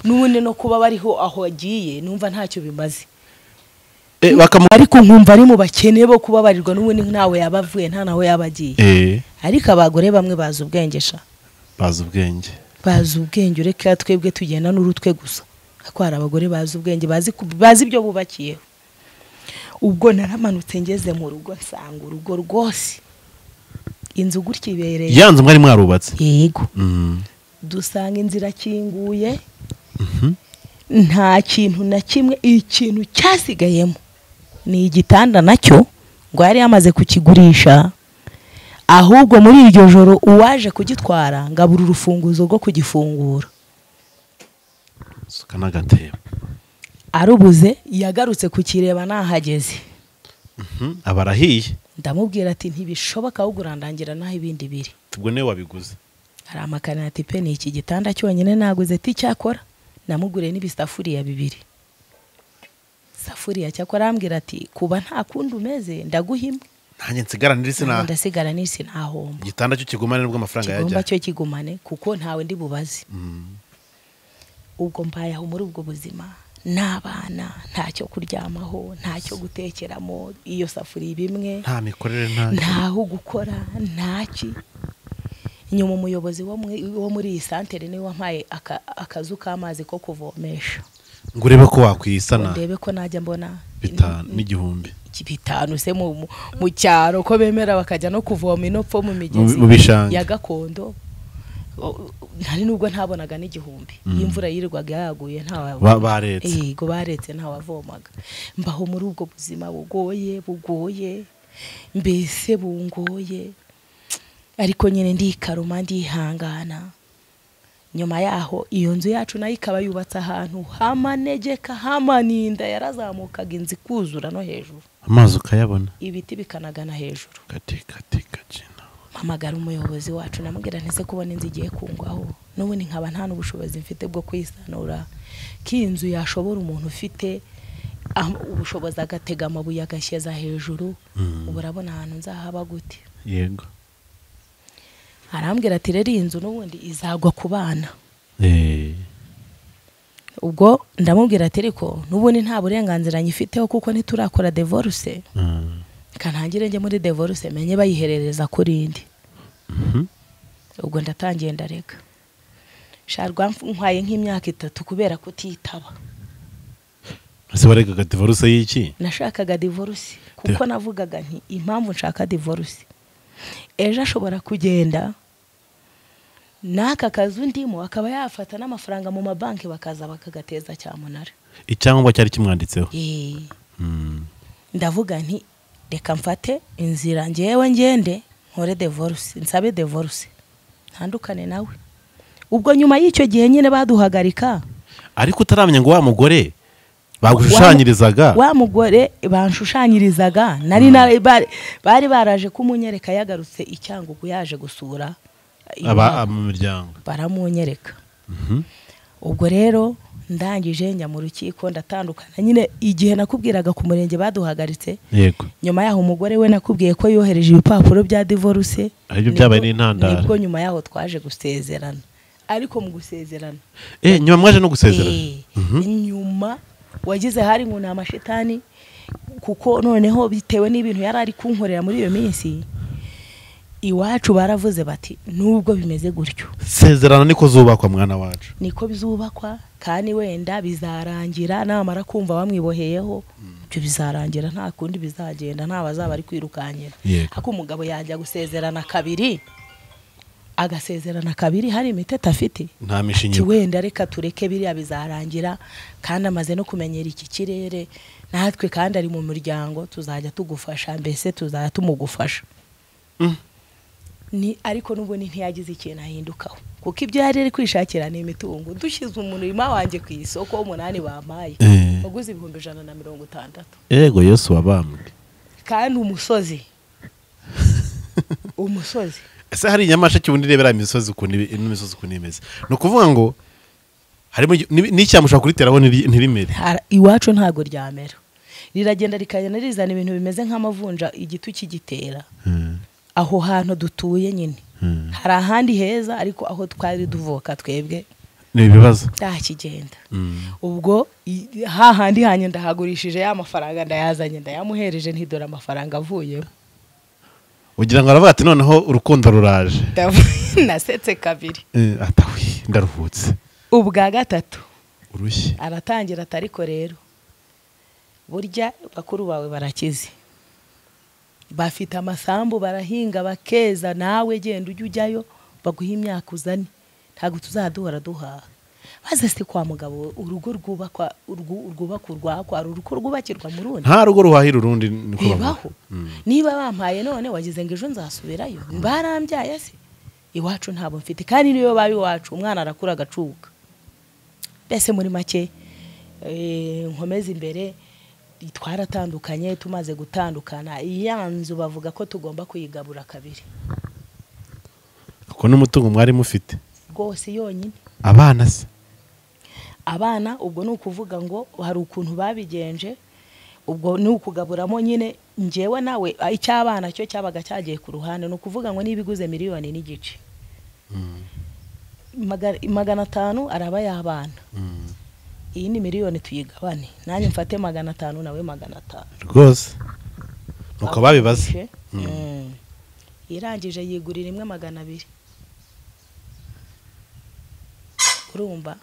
n'ubundi no kuba bariho aho agiye numva ntacyo bimaze, ariko nkumva ari mu bakene bo kubabarirwa, n'ubundi nawe yabavuye nta naho yabagiye. Ariko abagore bamwe bazi ubwengesha, bazi ubwenge, ureka twebwe tugenda n'urutwe gusa, ko hari abagore bazi ubwenge, bazi ibyo bubakiyeho. ubwo naramanutse ngeze mu rugo nsanga urugo rwose inzu gutya ibereye yanzu mwari mwarubatse yego dusanga inzira kinguye nta kintu na kimwe ikintu cyasigayemo ni igitanda nacyo ngo yari yamaze kukigurisha ahubwo muri iryo joro uwaje kugitwara ngabura urufunguzo rwo kugifungura suka nagatebo arubuze yagarutse kukireba nahageze abarahiye ndamubwira ati ntibishoboka ahubwo urandangira naho ibindi biri ubwo ne wabiguze hari amakana ati pe ni iki gitanda cyonyine naguze ati cyakora namuguriye n'ibisafuriya 2 safuriya cyakora ambwira ati kuba nta kundi umeze ndaguhimwe nanjye nsigara nirisi na ndasigara nirisi ntahomba igitanda cyo kigumane nubwo amafaranga yajya kigomba cyo kigumane kuko ntawe ndi bubaze ubwo mbayeho muri ubwo buzima n'abana ntacyo kuryamaho ntacyo gutekeramo iyo safuriya bimwe nta mikorere ntaho gukora ntaki nyuma umuyobozi wo muri iyi santere niwe wampaye akazu k'amazi ko kuvomesha ngo urebe ko wakwisana ndebe ko najya mbona n'igihumbi 5 se mu cyaro ko bemera bakajya no kuvoma inopfo mu migezi ya gakondo ntari nubwo ntabonaga n'igihumbi imvura yirirwaga yaguye ntawe baretse yego baretse ntawavomaga mbaho muri ubwo buzima bugoye mbese bungoye ariko nyine ndikaruma ndihangana nyuma yaho iyo nzu yacu nayo ikaba yubatse ahantu hamanegeka hamaninda yarazamukaga inzi kuzura no hejuru amazi ukayabona ibiti bikanagana hejuru katika cina mpamagara umuyobozi wacu namubwira ntese kubona inzu igiye kungwaho n'ubundi nkaba nta n'ubushobozi mfite bwo kwisanura k'inzu yashobora umuntu ufite ubushobozi agatega amabuye agashyeza hejuru ubu urabona ahantu nzahaba gute yego arambwira ati rero iyi nzu n'ubundi izagwa ku bana ubwo ndamubwira ati ariko n'ubundi nta burenganzira nyifiteho kuko ntiturakora divorce kanangire njye muri divorce menye bayiherereza kuri indi ubwo ndatangiye ndareka sharwa nkwaye nk'imyaka 3 kubera kutitaba ese waregaga divorce y'iki nashakaga divorce kuko navugaga nti impamvu nshaka divorce ejo ashobora kugenda naka kazu ndimo akaba yafata n'amafaranga mu mabanki bakaza bakagateza cyamunara icyangombwa cyari kimwanditseho ndavuga nti reka mfate inzira ngewe ngende nkore divorce nsabe divorce ntandukane nawe ubwo nyuma y'icyo gihe nyine baduhagarika ariko utaramenya ngo wa mugore bagushushanyirizaga wa mugore banshushanyirizaga nari bari baraje kumunyereka yagarutse icyangugu yaje gusura mu miryango baramunyereka ubwo rero ndangije njya mu rukiko ndatandukana nyine igihe nakubwiraga ku murenge baduhagaritse yego nyuma yaho umugore we nakubwiye ko yohereje ibipapuro bya divorce aribyo byabaye n'intandaro nibwo nyuma yaho twaje gusezerana ariko mu gusezerana nyuma mwaje no gusezerana nyuma wagize hari ngo ni amashitani kuko noneho bitewe n'ibintu yari ari kunkorera muri iyo minsi iwacu baravuze bati nubwo bimeze gutyo sezerana niko zubakwa mwana wacu niko bizubakwa kandi wenda bizarangira namara kumva bamwiboheyeho byo bizarangira nta kundi bizagenda nta bazaba ari kwirukanyira hako umugabo yajya gusezerana kabiri agasezerana kabiri hari imiteta afite nta mishinyo wenda reka tureke biriya bizarangira kandi amaze no kumenyera iki kirere natwe kandi ari mu muryango tuzajya tugufasha mbese tuzajya tumugufasha ni ariko n'ubundi ntiyagize ikintu ahindukaho kuko ibyo yari ari kwishakira ni imitungo dushyize umurima wanjye ku isoko 8 bampaye waguze 160 yego Yesu wabambwe kandi umusozi ese hari Nyamasheke ubundi rebera imisozi ukuntu imeze no kuvuga ngo harimo n'icyamushaka kuriteraho ntirimere iwacu ntago ryamera riragenda rikagenda rizana ibintu bimeze nk'amavunja igitu kigitera aho hantu dutuye nyine hari ahandi heza ariko aho twari duvoka twebwe ni ibibazo ndakigenda ubwo hahandi hanye ndahagurishije ya mafaranga ndayazanye ndayamuhereje ntidora amafaranga avuye ugira ngo aravuga ati noneho urukundo ruraje nasetse kabiri atawi ndaruhutse ubwa gatatu urushye aratangira atariko rero burya bakuru bawe barakize, bafite amasambu barahinga bakeza, nawe genda ujyayo baguha imyaka uzane, ntabwo tuzaduhora duhaha. Maze si kwa mugabo urugo rwubakwa urwakwa urugo rwubakirwa mu rundi, nta rugo ruhahira urundi niko bibaho. Niba bampaye none wagize ngo ejo nzasubirayo, barambyaye se iwacu ntabo mfite, kandi niyo babi iwacu umwana arakura agacuka. Mbese muri make nkomeza imbere, twaratandukanye. Tumaze gutandukana iyanzu bavuga ko tugomba kuyigabura kabiri, kuko n'umutungo mwari mufite rwose yonyine. abana se Abana ubwo ni ukuvuga ngo hari ukuntu babigenje, ubwo ni ukugaburamo nyine. Njyewe nawe icy'abana cyo cyabaga cyagiye ku ruhande, ni ukuvuga ngo nibiguze 1.5 miliyoni ,500 araba y'abana. Iyi ni 1 miliyoni tuyigabane, nanjye mfate 500 nawe 500 rwose nuko babibaze. Irangije yigurira imwe 200. Urumva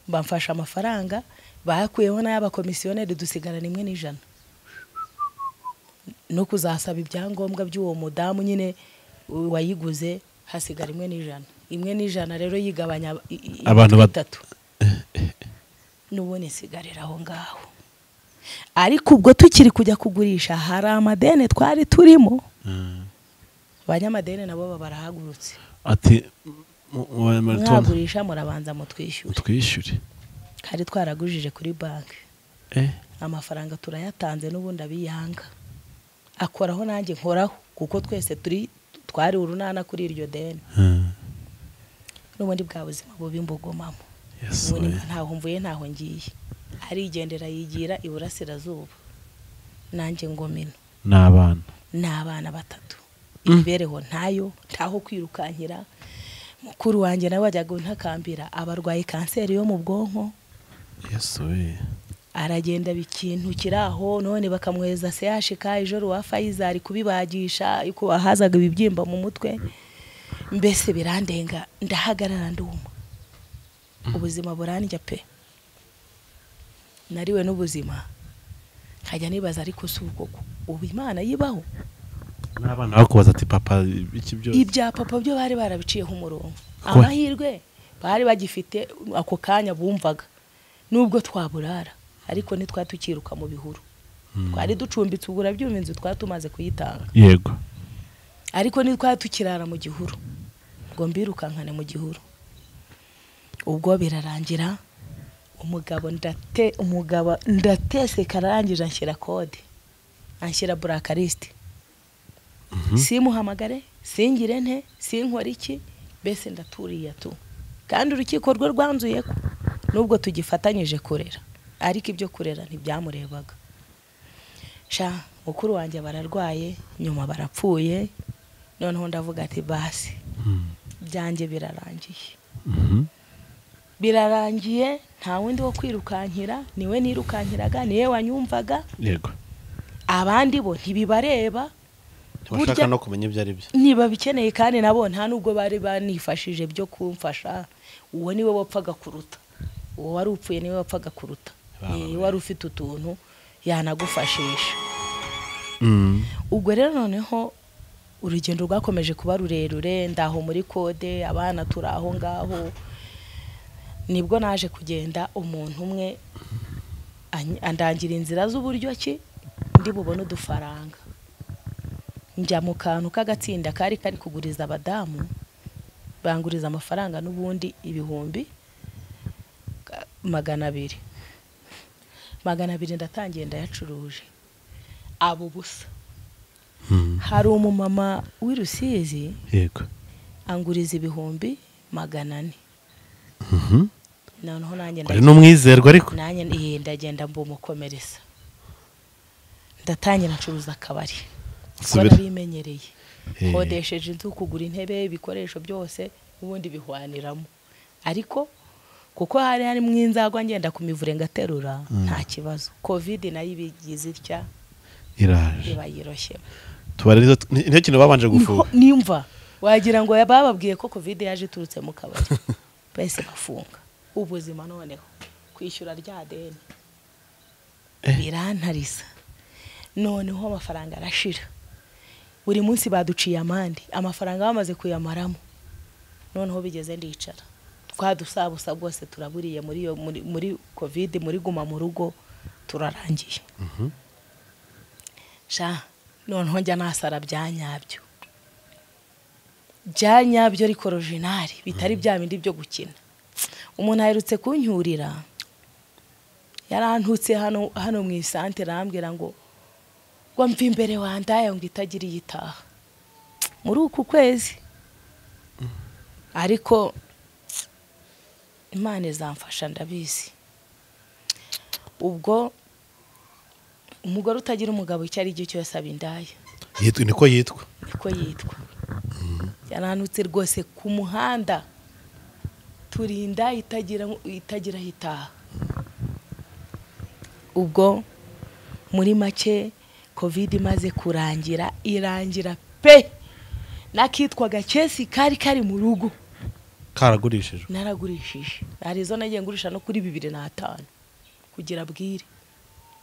bamfasha amafaranga bayakuyeho n'abakomisiyoneri, dusigarana 1.100 no kuzasaba ibyangombwa by'uwo mudamu nyine wayiguze, hasigara 1.100 rero yigabanya abantu 3 n'ubone sigarira aho ngaho. Ariko ubwo tukiri kujya kugurisha hari amadene twari turimo, abanyamadene nabo barahagurutse ati mwagurisha murabanza mutwishyure. Kari twaragujije kuri banki, amafaranga turayatanze n'ubundi abiyanga, akoraho nanjye nkoraho, kuko twese twari urunana kuri iryo deni. N'ubundi bwa buzima bubi mbugomamo, ntaho mvuye ntaho ngiye, arigendera yigira iburasirazuba, nanjye ngomino n'abana 3. Imibereho ntaho kwirukankira. Mukuru wanjye nawe wajyaga ntakambira abarwaye kanseri yo mu bwonko, aragenda bikintu kiraho, none bakamweza CHK ijoro wa Faisal kubibagisha, yuko wahazaga ibibyimba mu mutwe. Mbese birandenga, ndahagarara nduma, ubuzima burandya pe, nariwe n'ubuzima. Nkajya nibaza ariko suko ubu Imana yibaho. N'abana bakubaza ati papa iki byose, ibya papa byo bari barabiciyeho umurongo. Amahirwe bari bagifite ako kanya bumvaga, nubwo twaburara ariko ntitwatukiruka mu bihuru, twari ducumbitse ubura byumva inzu twatumaze kuyitanga. Yego. Ariko ntitwatukirara mu gihuru ngo mbirukankane mu gihuru. Ubwo birarangira, umugabo ndatese karangije anshyira kode, anshyira blacklist. Simuhamagare, singire nte, sinkora iki, bese ndaturiye tu. Kandi urukiko rwo rwanzuye ko nubwo tugifatanyije kurera, ariko ibyo kurera ntibyamurebaga. Mukuru wanjye bararwaye, nyuma barapfuye, noneho ndavuga ati basi byanjye birarangiye. Birarangiye, nta wundi wo kwirukankira, niwe nirukankiraga, niwe wanyumvaga. Yego. Abandi bo ntibibareba, bashaka no kumenya ibyo ari byo, niba bikeneye, kandi nabo nta nubwo bari banifashije byo kumfasha. Uwo niwe wapfaga kuruta, uwo wari upfuye niwe wapfaga kuruta, wari ufite utuntu yanagufashisha. Ubwo rero noneho urugendo rwakomeje kuba rurerure, ndaho muri kode, abana turaho ngaho. Nibwo naje kugenda umuntu umwe andangira inzira z'uburyo ki ndi bubone udufaranga. Njya mu kantu k'agatsinda kari kuguriza abadamu, banguriza amafaranga n'ubundi 200. 200 ndatangiye ndayacuruje abo busa. Hari umumama w'Irusizi, yego, anguriza 400. Noneho nanjye n'umwizerwa, ariko nanjye ndagenda mbumukomereza, ndatangira ncuruza akabari. Kubera bimenyereye, kodesheje inzu, kugura intebe, ibikoresho byose ubundi bihwaniramo. Ariko kuko hari mwinzagwa ngenda kumivure ngaterura, nta kibazo. Covid nayo ibigize itya iraje, bayiroshye. Tubaririzo niyo kintu babanje gufunga. Nimva wagira ngo bababwiye ko Covid yaje turutse mu kabari, bese bafunga ubuzima. Noneho kwishyura rya deni birantarisa noneho amafaranga arashira buri munsi baduciye amande amafaranga bamaze kuyamaramo noneho bigeze ndicara twadusabusa bwose turaburiye muri covid muri guma mu rugo turarangiye noneho njya nasara byanyabyo ariko original bitari bya bindi byo gukina umuntu aherutse kuncyurira yarantutse hano mu isantere arambwira ngo mva imbere wandaye ngo itagira iyitaha muri uku kwezi ariko Imana izamfasha ndabizi ubwo umugore utagira umugabo icyo ari cyo cyose abindaya niko yitwa yaranutse rwose ku muhanda turinda itagira hitaha ubwo muri make covid imaze kurangira irangira pe nakitwaga Chesi kari mu rugo karagurishije naragurishije arizo nagiye ngurisha no kuri 2005 kugira bwire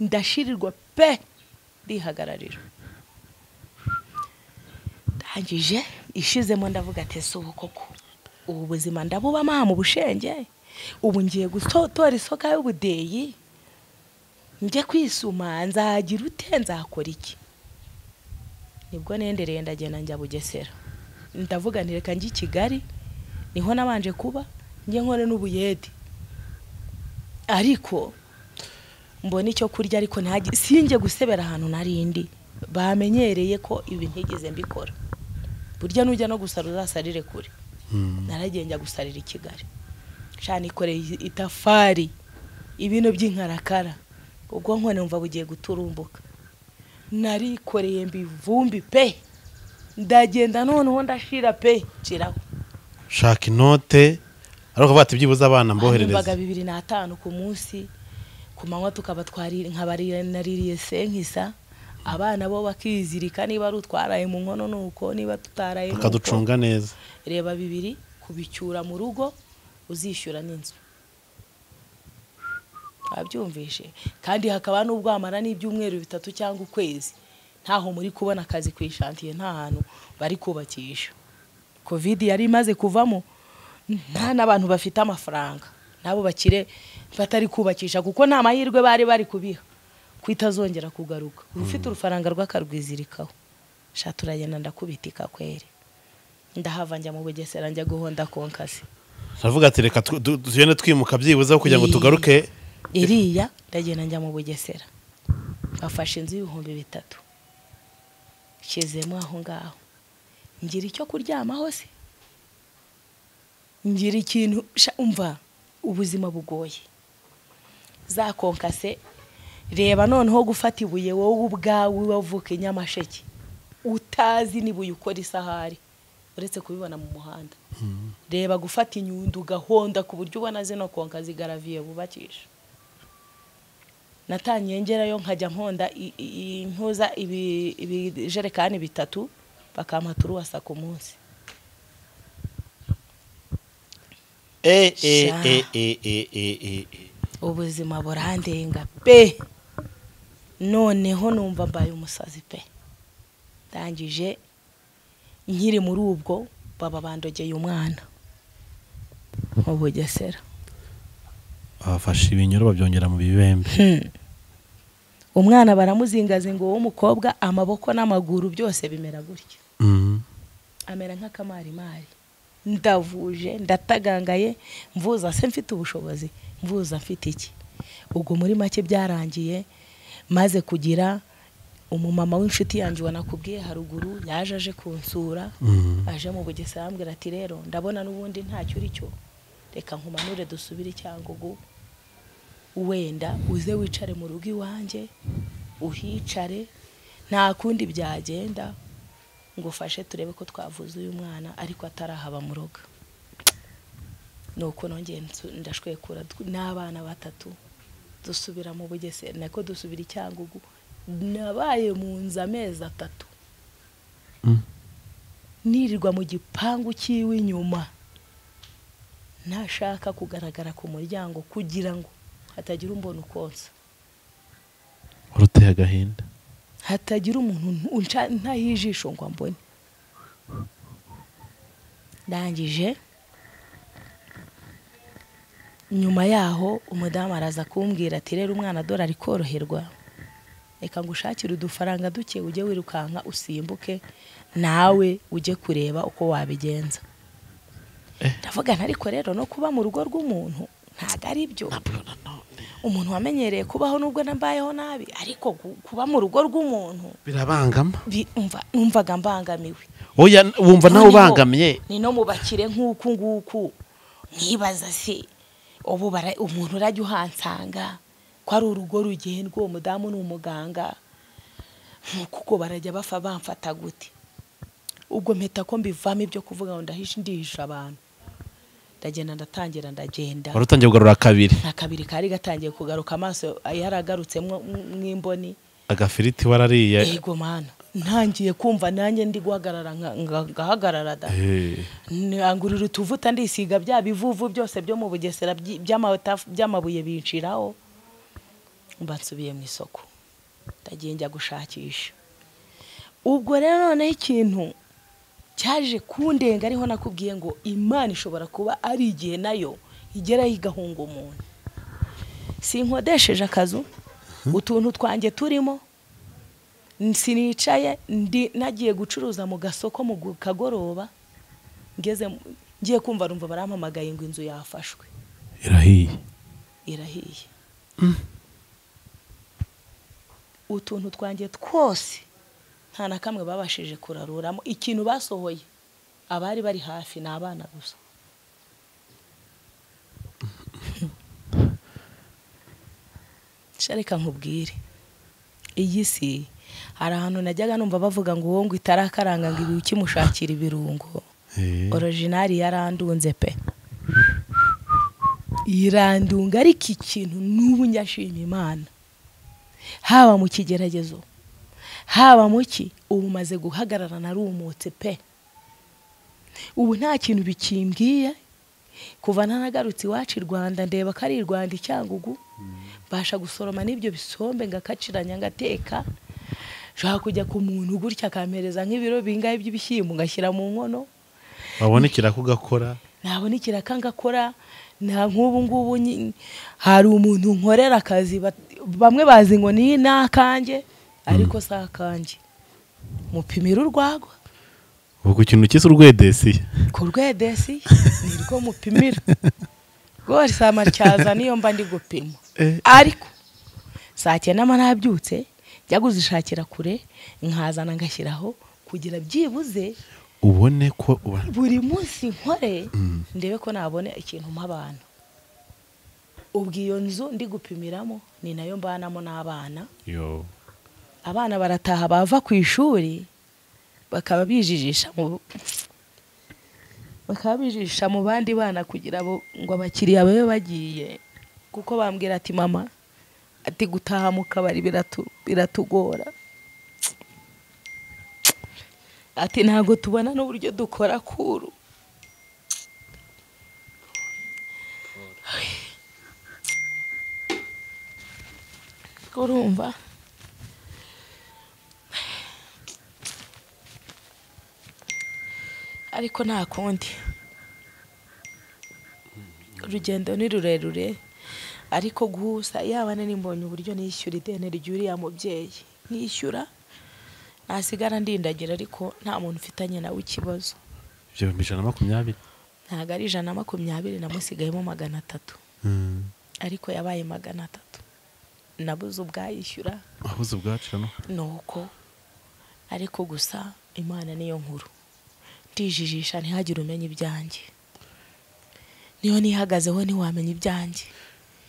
ndashirirwa pe ndihagararira ndangije ishizemo ndavuga ati subu koko ubu buzima ndabuba mu bushenge ubu ngiye gutotora isoka y'ubudeyi njye kwisuma nzagira nzakora iki nibwo nendereye ndagenda njya Bugesera ndavuga ntireka njye Kigali niho nabanje kuba njye nkore n'ubuyedi ariko mbona icyo kurya ariko sinjye gusebera ahantu narindi bamenyereye ko ibi ntigeze mbikora burya nujya no gusara uzasarire kure naragiye njya gusarira i Kigali cyane ikoreye itafari ibintu by'inkarakara ubwo nkone numva bugiye guturumbuka narikoreye mbivumbi pe ndagenda noneho ndashira pe ciraho shaka inote ariko bati byibuza abana mboherereza baga 2005 ku munsi ku manywa tukaba nkabarira naririye senkisa abana bo bakizirika niba ari utwaraye mu nkono nuko niba tutaraye akaducunga neza reba 2 kubicyura mu rugo uzishyura n'inzu abyumvishe kandi hakaba n'ubwamara n'ibyumweru 3 cyangwa ukwezi ntaho muri kubona akazi kwishantiye nta hantu bari kubakisha covid yari imaze kuvamo nta nabantu bafite amafaranga nabo bakire batari kubakisha kuko nta mahirwe bari kubiha kwitazongera kugaruka ufite urufaranga rw'akarwizirikaho shaturagenda ndakubitika kwere ndahava njya mu Bugesera njya guhonda konkasi aravuga ati reka tugende twimuka byibuza kugira ngo tugaruke iriya ndagenda njya mu Bugesera bafashe inzu y'3,000 shizemo aho ngaho ngira icyo kuryamaho se ngira ikintu umva ubuzima bugoye za konkase reba noneho gufata ibuye wowe ubwawe wavuka Nyamasheke utazi nibuye ukora isahari uretse kubibona mu muhanda reba gufata inyundo gahonda ku buryo ubona zino konka zigaraviye bubakisha natanye ngerayo nkajya nkonda intuza ibijerekani 3 bakampa turuwasa ku munsi ubuzima burandenga pe noneho numva mbaye umusazi pe ndangije nkiri muri ubwo baba bandogeye umwana mu Bugesera abafashe ibinyoro babyongera mu bibembe umwana baramuzingazinga w'umukobwa amaboko n'amaguru byose bimera gutya amera nk'akamarimari ndavuje ndatagangaye mvuza se mfite ubushobozi mvuza mfite iki ubwo muri make byarangiye maze kugira umumama w'inshuti yanjye wanakubwiye haruguru yaje aje kunsura aje mu Bugesera ambwira ati rero ndabona n'ubundi ntacyo uri cyo reka nkumanure dusubire Cyangugu wenda uze wicare mu rugo iwanjye uhicare nta kundi byagenda ngufashe turebe ko twavuze uyu mwana ariko atarahaba mu rugo nuko nongeye ndashwekura n'abana 3 dusubira mu Bugesera nako dusubira Cyangugu nabaye mu nza amezi 3 nirirwa mu gipangu cyiwe inyuma ntashaka kugaragara ku muryango kugira ngo hatagira umbona ukonsa uruteye agahinda hatagira umuntu ntahijisho ngo ambone. Ndangije nyuma yaho umudamu araza kumbwira ati rero umwana dore ari koroherwa, reka ngushakire udufaranga duke ujye wirukanka usimbuke nawe ujye kureba uko wabigenza. Ndavuga ariko rero no kuba mu rugo rw'umuntu ntago ari byo. Umuntu wamenyereye kubaho nubwo nambayeho nabi, ariko kuba mu rugo rw'umuntu birabangama. Numvaga mbangamiwe. Oya wumva nawe ubangamiye. Ni no mubakire nk'uku nguku nkibaza se ubu umuntu urajya uhansanga ko ari urugo rugendwa, uwo mudamu n'umuganga kuko barajya bamfata gute. Ubwo mpeta ko mbivamo ibyo kuvuga ngo ndihisha abantu. Ndagenda ndatangira ndagenda. Wari utangiye kugarura kabiri. Na kabiri kari gatangiye kugaruka, amaso yaragarutsemo mw'imboni. Agafiriti warariye. Yego mana. Ntangiye kumva nanjye ndi guhagarara ngahagarara da. Angurira utuvuta ndisiga bya bivuvu byose byo mu Bugesera by'amabuye binshiraho. Mbansubiye mu isoko. Ndagiye njya gushakisha. Ubwo rero none ikintu cyaje kundenga ariho nakubwiye ngo Imana ishobora kuba ari igihe nayo igera igahunga umuntu. Sinkodesheje akazu, utuntu twanjye turimo, sinicaye nagiye gucuruza mu gasoko mu kagoroba, ngiye kumva rumva barampamagaye ngo inzu yafashwe. Irahiye. Utuntu twanjye twose nta na kamwe babashije kuraruramo. Ikintu basohoye abari bari hafi n'abana gusa. Sharika nkubwire, iyi si hari ahantu najyaga numva bavuga ngo uwo ngo itarakaranga ngo ibi kimushakira ibirungo. Original yarandunze pe. Irandunga, ariko ikintu n'ubu nyashima Imana. Haba mu kigeragezo, haba muki, ubu maze guhagarara narumutse pe. Ubu nta kintu bikimbwiye. Kuva nanagarutse iwacu i Rwanda ndeba ko ari i Rwanda Icyangugu, basha gusoroma n'ibyo bisombe ngakaciranya ngateka. Shaka kujya ku muntu gutya akampereza nk'ibiro bingahe by'ibishyimbo ngashyira mu nkono. Wabonekera kugakora. Nabonekera kangakora. Nta nk'ubu ngubu hari umuntu nkorera akazi bamwe bazi ngo ni nakanjye, ariko sa kanjye. Mupimira urwagwa. Ubwo ikintu cyise urwedesi. Ku rwedesi nirwo mupimira. Rwose samatyaza niyo mba ndi gupima. Ariko saa 9 nabyutse njya kuzishakira kure, nkazana ngashyiraho kugira byibuze ubone ko buri munsi nkore ndebe ko nabone ikintu mp'abantu. Ubwo iyo nzu ndi gupimiramo ni nayo mbanamo n'abana. Abana barataha bava ku ishuri bakaba bijijisha mu bandi bana kugira ngo abakiriya babe bagiye, kuko bambwira ati mama ati gutaha mu kabari biratugora, ati ntago tubona n'uburyo dukora kuru. Urumva ariko nta kundi, urugendo ni rurerure, ariko gusa yaba n'imbonye uburyo nishyura ideni ry'uriya mubyeyi nishyura nasigara ndindagira, ariko nta muntu ufitanye nawe ikibazo. Ibyo 120 ntago ari 120, namusigayemo 300. Ariko yabaye 300. Nabuze ubwayishyura. Abuze ubwacano. Nuko ariko gusa Imana niyo nkuru. Ndijijisha ntihagire umenya ibyanjye. Niyo nihagazeho ntiwamenya ibyanjye.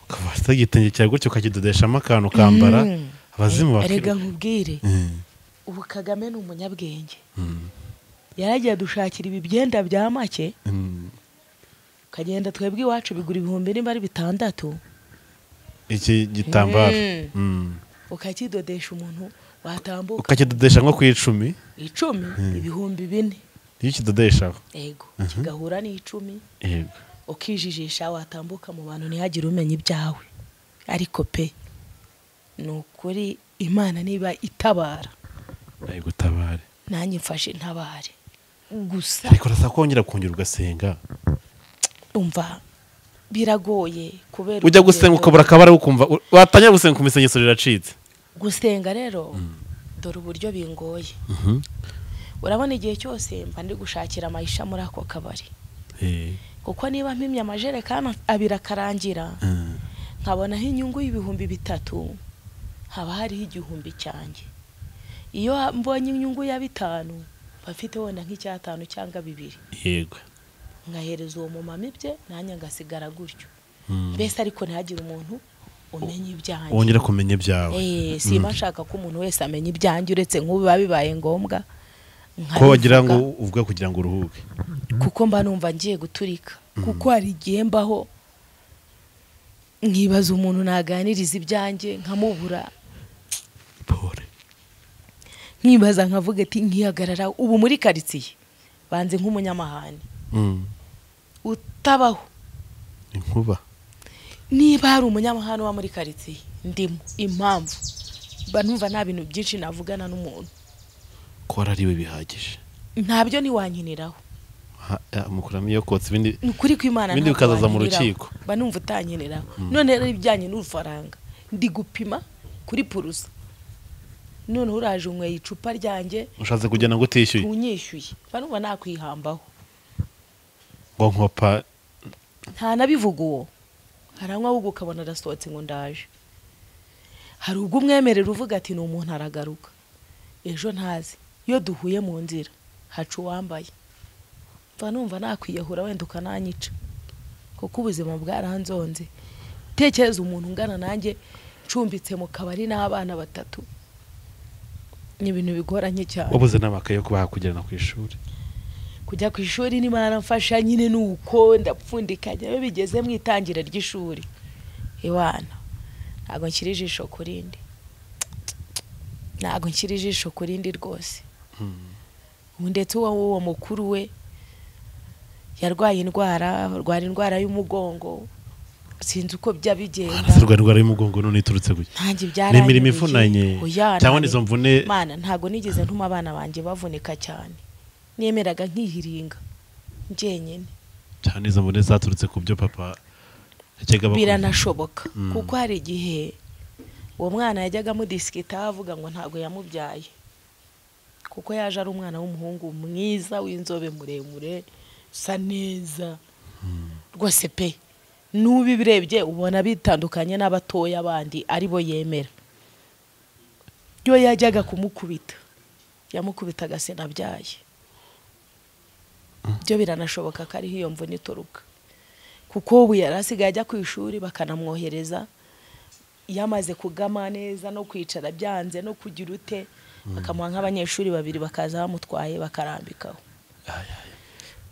Ukabasta igitenge cya gutyo ukakidodeshamo akantu kambara abazimu bakira. Erega nkubwire. Ubu Kagame ni umunyabwenge. Yaragiye dushakira ibi byenda bya make. Kagenda twebwe iwacu bigura 1000 nimba ari 6. Iki gitambaro. Ukakidodesha umuntu watambuka. Ukakidodesha nko ku 10. 10 ibihumbi 4. Yikidodesha. Yego. Kigahura ni 10. Yego. Ukijijisha watambuka mu bantu ntihagire umenya ibyawe. Ariko pe nukuri Imana niba itabara ari gutabare nanjye mfashe ntabare gusa ariko rasa kongera ugasenga umva biragoye kubera ujya gusenga ukabura akabara ukumva watanya gusenga ku misengesho riracitse gusenga rero dore uburyo bingoye urabona igihe cyose mba ndi gushakira amayisha muri ako kabari kuko niba mpimye amajerekani abiri akarangira nkabonaho inyungu y'ibihumbi 3 haba hariho 1,000 cyanjye iyo mbonye inyungu ya 5 bafite wenda nk'icyatanu cyangwa 2 yego ngahereza uwo mumama ibye nanya ngasigara gutyo mbese ariko ntihagire umuntu umenya ibyanjye wongera kumenya ibyawe simba nshaka ko umuntu wese amenya ibyanjye uretse nk'ubu bibaye ngombwa ko wagira ngo uvuga kugira ngo uruhuke kuko mba numva ngiye guturika kuko hari igihe mbaho nkibaza umuntu naganiriza ibyanjye nkamubura pore nkibaza nkavuga ati nkihagarara ubu muri karitsiye banze nk'umunyamahane utabaho inkuba niba hari umunyamahane wa muri karitsiye ndimo impamvu banumva nta bintu byinshi navugana n'umuntu ko ariwe bihagije ntabyo niwankiniraho mukuramo iyo kotse ibindi ukuri kw'Imana ibindi bikazaza mu rukiko banumva utankiniraho none rero ibijyanye n'urufaranga ndi gupima kuri purusa none uraje unyweye icupa ryanjye ushatse kugena ngo utishyuye unyishyuye banumva nakwihambaho ngo nkopa nta nabivuga uwo haranywa ahubwo ukabona arasohotse ngo ndaje hari ubwo umwemerera uvuga ati ni umuntu aragaruka ejo ntazi iyo duhuye mu nzira haca uwambaye mva numva nakwiyahura wenda ukananyica kuko ubuzima bwaranzonze tekereza umuntu ungana nanjye ncumbitse mu kabari n'abana 3 ni ibintu bigoranye cyane ubuze n'amakaye yo kubaha kugera ku ishuri kujya ku ishuri n'Imana mfasha nyine nuko ndapfundikanya iyo bigeze mu itangira ry'ishuri iwana ntago nkiri ijisho kurindi ntago nkiri ijisho kurindi rwose ndetse uwo mukuru we yarwaye indwara y'umugongo sinzi uko byabigenda indwara y'umugongo none iturutse gutya ntangi byaranye n'imirimo ifunanye cyangwa nizo mvune Mana ntago nigeze ntuma abana banje bavunika cyane nemeraga nkihiringa njenyene cyane izo mvune zaturutse ku byo papa yakega bakora biranashoboka kuko hari igihe uwo mwana yajyaga mu disikita avuga ngo ntago yamubyaye kuko yaje ari umwana w'umuhungu mwiza w'inzobe muremure sa neza rwose pe n'ubirebye ubona bitandukanye n'abatoya abandi aribo yemera yo yajyaga kumukubita yamukubitaga se nabyaye byo biranashoboka ko ariho iyo mvune ituruka kuko ubu yarasigaye ajya ku ishuri bakanamwohereza yamaze kugama neza no kwicara byanze no kugira ute bakamuha nk'abanyeshuri 2 bakaza bamutwaye bakarambikaho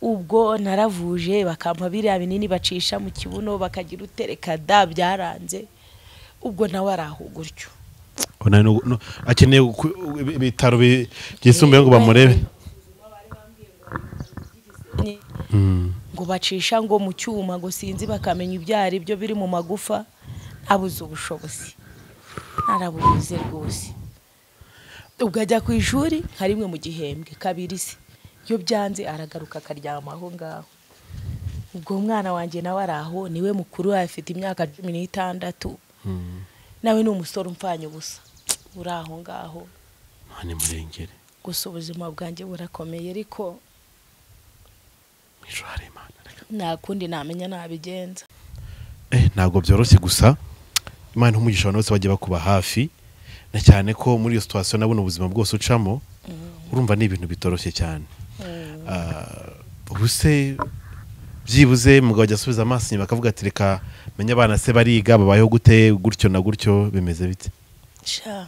ubwo naravuje bakampa biriya binini bacisha mu kibuno bakagira utereka da byaranze ubwo nawe araho gutyo akeneye ibitaro byisumbuye ngo bamurebe ngo bacisha ngo mu cyuma ngo sinzi bakamenya ibyari byo biri mu magufa abuze ubushobozi narabuze rwose ubwo ajya ku ishuri nka rimwe mu gihembwe 2 se iyo byanze aragaruka akaryama aho ngaho ubwo umwana wanjye nawe araho niwe mukuru afite imyaka 16 nawe ni umusore umfanye ubusa uri aho ngaho mane murengere gusa ubuzima bwanjye burakomeye ariko ijoro Imana nta kundi namenya nabigenza ntago byoroshye gusa Imana umugisha abantu bose bagiye bakuba hafi na cyane ko muri iyo situation nabona ubuzima bwose ucamo urumva ni ibintu bitoroshye cyane ubuse byibuze mugabo ajya asubiza amaso inyuma bakavuga ati reka menya abana se bariga babayeho gute gutyo na gutyo bimeze bite sha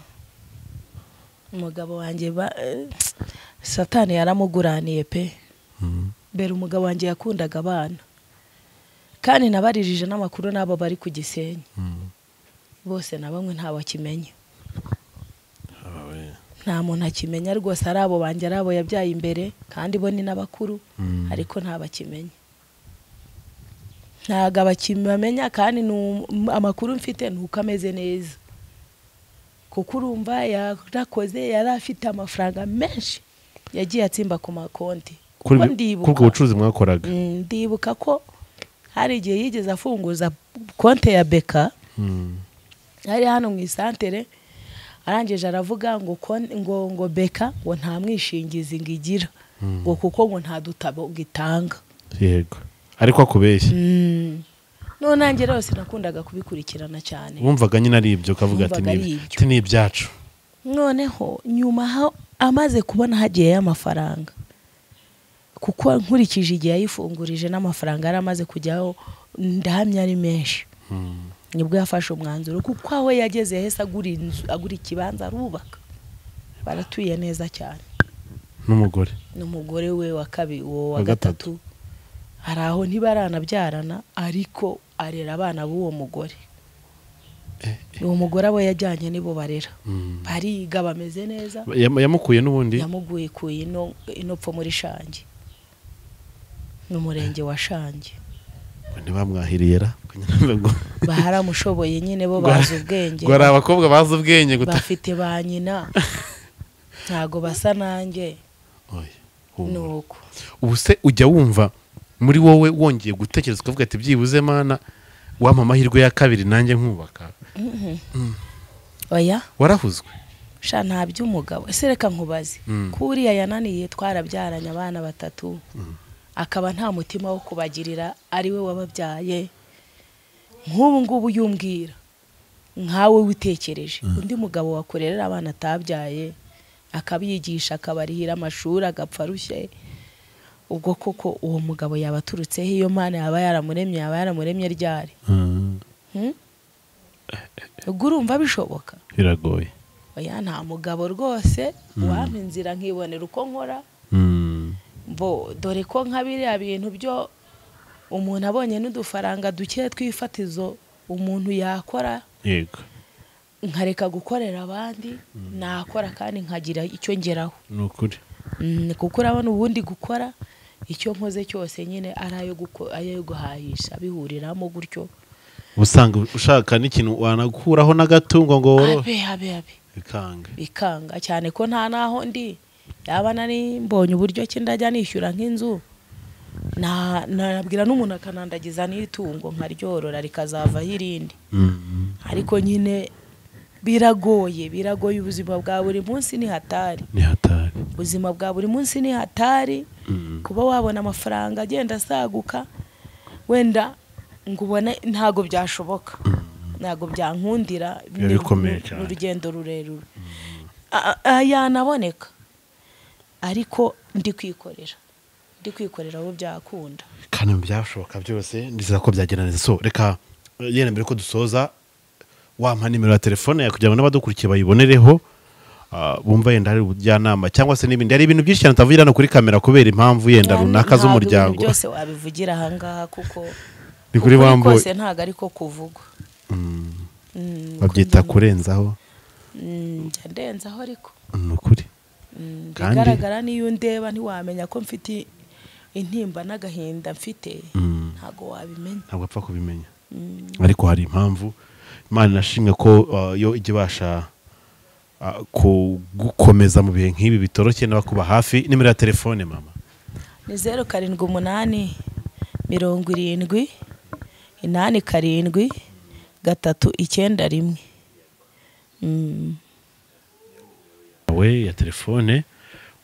umugabo wanjye Satani yaramuguraniye pe bere umugabo wanjye yakundaga abana kandi nabaririje n'amakuru nabo bari ku Gisenyi bose na bamwe nta wakimenya nta muntu akimenya rwose ari abo banjye ari abo yabyaye imbere kandi bo ni n'abakuru ariko nta bakimenya ntago abakimenya kandi amakuru mfite nuko ameze neza kuko urumva yarakoze yari afite amafaranga menshi yagiye atsimba ku makonti kuri ubwo bucuruzi mwakoraga. ndibuka ko hari igihe yigeze afunguza konte ya Beka hari hano mu isantere arangije aravuga ngo Beka ngo nta mwishingizi ngigira ngo kuko ngo nta dutabo gitanga. Yego ariko akubeshya. No nanjye rero sinakundaga kubikurikirana cyane. Wumvaga nyine ari ibyo kavuga ati ni ibyacu. Noneho nyuma amaze kubona hagiye amafaranga kuko nkurikije igihe yayifungurije n'amafaranga yaramaze kujyaho ndahamya ari menshi. Nibwo yafashe umwanzuro kuko aho yageze yahise agura ikibanza arubaka baratuye neza cyane. N'umugore we wa kabiri wa gatatu hari aho ntibaranabyarana ariko arera abana b'uwo mugore. Uwo mugore abo yajyanye nibo barera bariga bameze neza. Yamukuye n'ubundi yamuguye ino pfo muri Shangi n'umurenge wa Shangi. Ntibamwahiriye ra baharamushoboye nyine bo bazi ubwenge. Gwara abakobwa bazi ubwenge bafite ba nyina ntago basa nanjye. Nuko ubu se ujya wumva muri wowe wongeye gutekereza ukavuga ati byibuze mana wampa amahirwe ya kabiri nanjye nkubaka? Oya warahuzwe sha nta by'umugabo ese reka nkubaze kuriya yananiye twarabyaranye abana batatu akaba nta mutima wo kubagirira ari we wababyaye. Nk'ubu ngubu yumbwira nkawe witekereje undi mugabo wakorera abana atabyaye akabiyigisha akabarihira amashuri agapfa rushye, ubwo koko uwo mugabo yabaturutse iyo Mana yaba yaramuremye ryari? Ubwo urumva bishoboka? Biragoye. Oya nta mugabo rwose wampa inzira nkibonera uko nkora. Dore ko nka biriya bintu byo umuntu abonye n'udufaranga duke twifatizo umuntu yakora. Yego. Nkareka gukorera abandi nakora kandi nkagira icyo ngeraho. Nukuri. Kuko urabona ubundi gukora icyo nkoze cyose nyine arayo guhahisha bihuriramo gutyo. Usanga ushaka n'ikintu wanagukuraho n'agatungo ngo worohe. Abe. Bikanga cyane ko nta naho ndi. Yaba nari mbonye uburyo ki ndajya nishyura nk'inzu. Nabwira n'umuntu akanandagiza n'itungo nkaryorora rikazava hirindi. Ariko nyine biragoye ubuzima bwa buri munsi ni hatari. Ubuzima bwa buri munsi ni hatari. Kuba wabona amafaranga agenda asaguka wenda ngubone ntago byashoboka. Ntago byankundira n'urugendo rurerure. Yanaboneka ariko ndi kwikorera abo byakunda kandi byashoboka byose ndizera ko byagenda neza. So reka yene mbere ko dusoza wampa nimero ya telefone ya kugira ngo n'abadukurikiye bayibonereho bumva yenda hari ubujyanama cyangwa se n'ibindi. Hari ibintu byinshi cyane tavugira no kuri kamera kubera impamvu yenda runaka z'umuryango. Byose wabivugira ahangaha kuko ni kuri bambo kose ntago ariko kuvugwa. Babyita kurenzaho. Ndenzaho ariko nukuri bigaragara niyo ndeba ntiwamenya ko mfite intimba n'agahinda mfite. Ntago wabimenya. Ntabwo apfa kubimenya. Ariko hari impamvu Imana nashimwe ko yo igibasha gukomeza mu bihe nk'ibi bitoroshye n'abakuba hafi. Nimero ya telefone mama ni 078 70 87 391. we ya telefone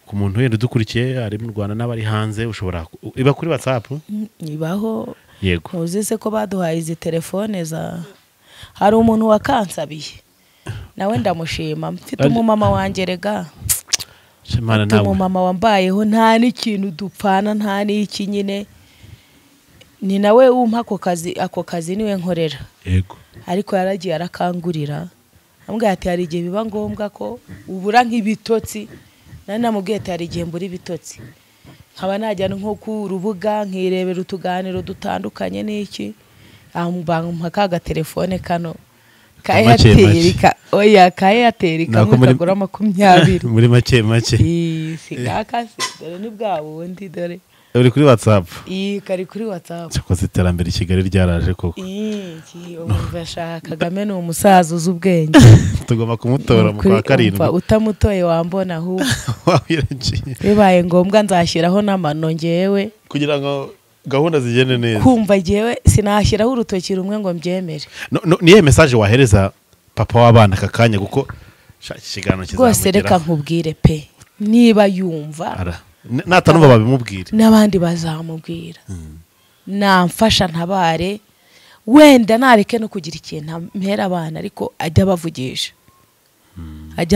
ku muntu wenda dukurikiye ari mu Rwanda n'abari hanze ushobora iba kuri WhatsApp. Ibaho. Yego. Uzise ko baduhaye izi telefone za hari umuntu wakansabiye nawe ndamushima. Mfite umumama wanjye rega Shimana nawe. Umumama wambayeho nta n'ikintu dupfana nta n'iki nyine ni nawe umpa ako kazi niwe nkorera. Yego. Ariko yaragiye arakangurira ambwira ati hari igihe biba ngombwa ko ubura nk'ibitotsi. Nari namubwiye ati hari igihe mbura ibitotsi nkaba najya nko ku rubuga nkirebera utuganiro dutandukanye n'iki ampa ka telefone kano ka Airtel oya ka Airtel kamwe kagura 20 muri make sigakase dore ni bwa bundi dore uri kuri WhatsApp kari kuri WhatsApp. cyakoze iterambere i Kigali ryaraje koko umva shaka Kagame ni umusaza uzi ubwenge tugomba kumutora mu kwa karindwi utamutoye wambona ahubwo wabiragiye bibaye ngombwa nzashyiraho n'amano ngewe kugira ngo gahunda zigende neza kumva ngewe sinashyiraho urutoki rumwe ngo mbyemere. niye message wahereza papa w'abana aka kanya kuko ikiganiro kizamugeraho rwose reka nkubwire pe niba yumva natanumva babimubwire n'abandi bazamubwira namfasha ntabare wenda nareke no kugira ikintu mpera abana ariko ajya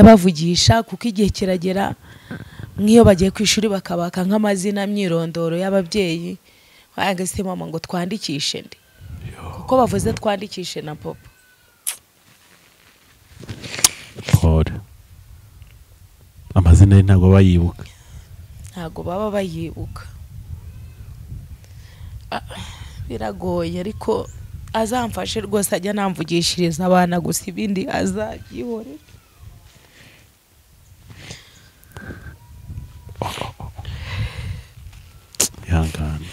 bavugisha kuko igihe kiragera nk'iyo bagiye ku ishuri bakabaka nk'amazina myirondoro y'ababyeyi bagase mama ngo twandikishe ndi kuko bavuze twandikishe na papa amazina ye ntabwo baba bayibuka biragoye ariko azamfashe rwose ajya namvugishiriza abana gusa ibindi azagihore. ihangane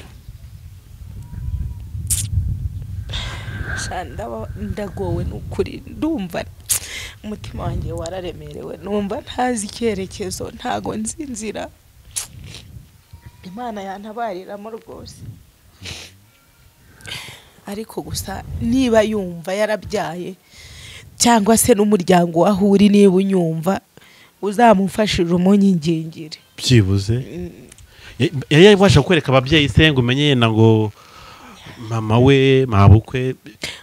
ndagowe n'ukuri ndumva umutima wanjye wararemerewe numva ntazi icyerekezo ntago nzi inzira Imana yantabariramo rwose ariko gusa niba yumva yarabyaye cyangwa se n'umuryango wahuri niba unyumva uzamufashije umunyingingire byibuze yabasha kwereka ababyeyi se ngo umenye yenda ngo mama we mabukwe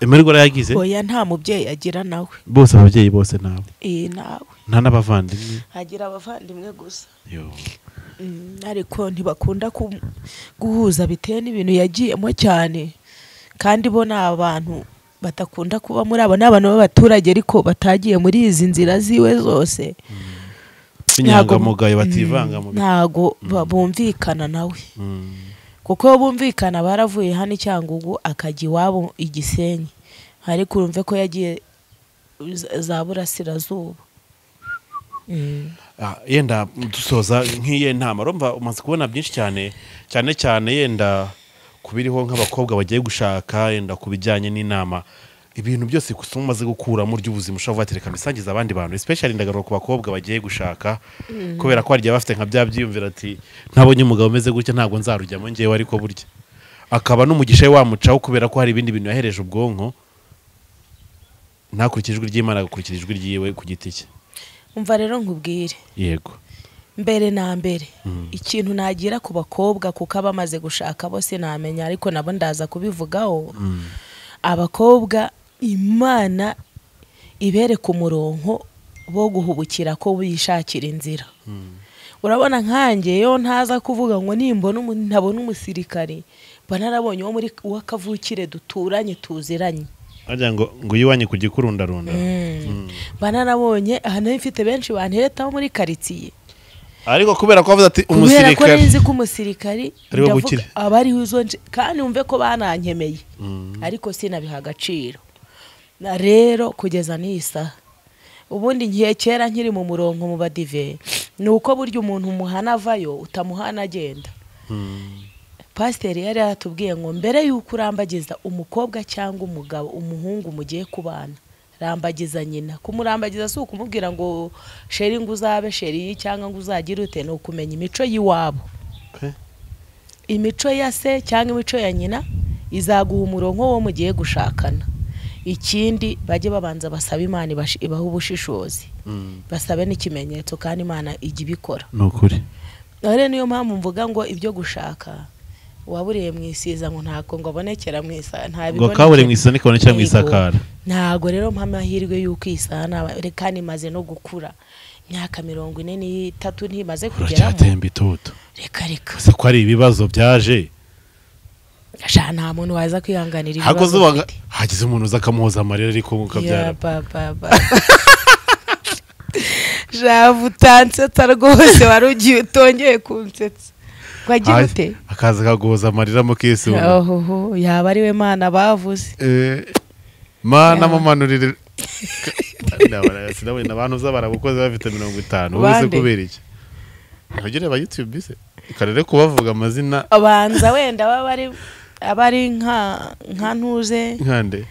emerwa yagize oya nta mubyeyi agira nawe bose ababyeyi bose nawe nawe nta n'abavandimwe agira abavandimwe gusa ariko ntibakunda guhuza bitewe n'ibintu yagiyemo cyane kandi bo ni abantu batakunda kuba muri abo n'abantu b'abaturage ariko batagiye muri izi nzira ziwe zose inyangamugayo bativanga mu ntago bumvikana nawe kuko bumvikana baravuye hano i Cyangugu akajya iwabo i Gisenyi ariko urumve ko yagiye za Burasirazuba. yenda dusoza nk'iye ntama romba umaze kubona byinshi cyane yenda kubiriho nk'abakobwa bagiye gushaka yenda kubijyanye n'inama ibintu byose umaze gukuramo ry'ubuzima ushobora kubatereka bisangiza abandi bantu especially ndagaruka ku bakobwa bagiye gushaka kubera ko harya bafite nka bya byiyumvira ati ntabonye umugabo umeze gutya ntabwo nzarujyamo ngewe ariko burya akaba n'umugisha we wamucaho kubera ko hari ibindi bintu yahereje ubwonko ntakurikije ijwi ry'Imana agakurikira ijwi ryiwe ku giti cye. Umva rero nkubwire yego mbere na mbere ikintu nagira ku bakobwa kuko abamaze gushaka bose namenya ariko nabo ndaza kubivugaho abakobwa Imana ibereka umuronko bo guhubukira ko bishakira inzira. Urabona nkanjye yo ntaza kuvuga ngo nimbona ntabona umusirikare banarabonye wo muri wakavukire duturanye tuziranye ajya ngo yiwanye ku gikurundarunda banarabonye hano mfite benshi bantereta muri quartier ariko kubera ko bavuze ati umusirikare kubera ko nzi ko umusirikare ndavuga abari uzonje kandi umve ko banankemeye ariko sinabiha agaciro na rero kugeza n'isa ubundi ngiye kera nkiri mu murongo mu badive nuko buryo umuntu umuhana avayo utamuhana agenda. Pasiteri yari yaratubwiye ngo mbere yuko urambagiza umukobwa cyangwa umugabo umuhungu mugiye kubana rambagiza nyina kumurambagiza si ukumubwira ngo sheri ngo uzabe sheri cyangwa ngo uzagire ute no kumenya imico yiwabo imico ya se cyangwa imico ya nyina izaguha umurongo wo mugiye gushakana. Ikindi bajye babanza basaba Imana ibaha ubushishozi basabe n'ikimenyetso kandi Imana ijya ibikora nukuri. Rero niyo mpamvu mvuga ngo ibyo gushaka waburiye mwisiza ngo ntako ngo abonekera mwisa ngo kabure mwisa niko bonekera mwisakara ntago rero mpamahirwe yuko isana kandi maze no gukura myaka 43 ntimaze kugera cyatemba itoto reka se ko ari ibibazo byaje Asha nta muntu waza kwihanganira ibibazo hago zuba hagize umuntu uza kamuhoza amarira ariko mukabyara baba javu tansetsa rwose warugiye utongeye kunsetsa kwagira ute akaza kaguhoza amarira mu kisi oho yaba ari we Mana bavuze Mana mumanurire sinabona abantu uzabara gukoze bafite 50 ubise kubera iki ntugire ba YouTube bise karere kubavuga amazina abanza wenda abari nka ntuze nkande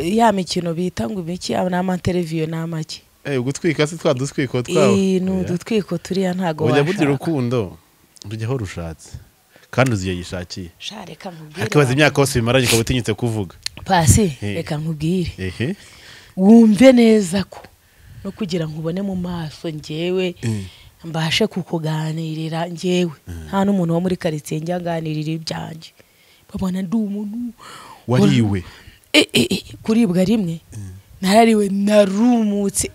ya mikino bita ngo ibiki n'amateleviziyo n'amaki ugutwika se twadutwiko twabo n'udutwiko turiya ntago washaka ujya burya urukundo rujyaho rushatse kandi uziye yishakiye reka nkubwire akibaza imyaka yose bimaranye ukaba utinyutse kuvuga pasi reka nkubwire wumve neza ko no kugira ngo ubone mu maso njyewe mbashe kukuganirira njyewe nta n'umuntu wo muri karitsiye njya aganirira ibyanjye babona ndi umuntu wariwe kuribwa rimwe narariwe narumutse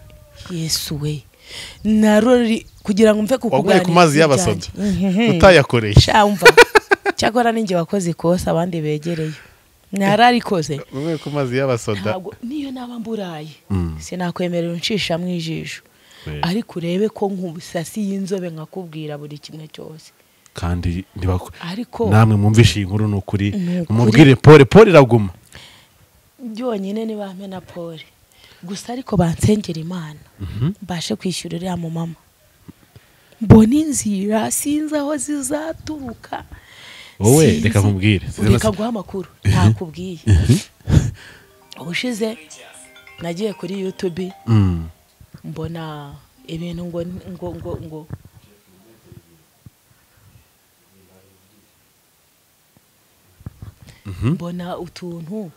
Yesu we narori kugira ngo mve kukuganira waguye ku mazi y'abasoda utayakoreye shamva cyakora ninjye wakoze ikosa abandi begereye nararikoze waguye ku mazi y'abasoda niyo naba mburaye sinakwemerera unshisha mu ijisho ariko urebe ko nk'ubusasi y'inzobe nkakubwira buri kimwe cyose kandi ariko namwe mwumvishe iyi nkuru n'ukuri mumubwire Paul iraguma byonyine nibame na Paul gusa ariko bansengera Imana mbashe kwishyurira mu mama mbona inzira sinzi aho zizaturuka wowe reka nkubwire reka guha amakuru ntakubwiye ubushize nagiye kuri YouTube mbona ibintu ngo mbona utuntu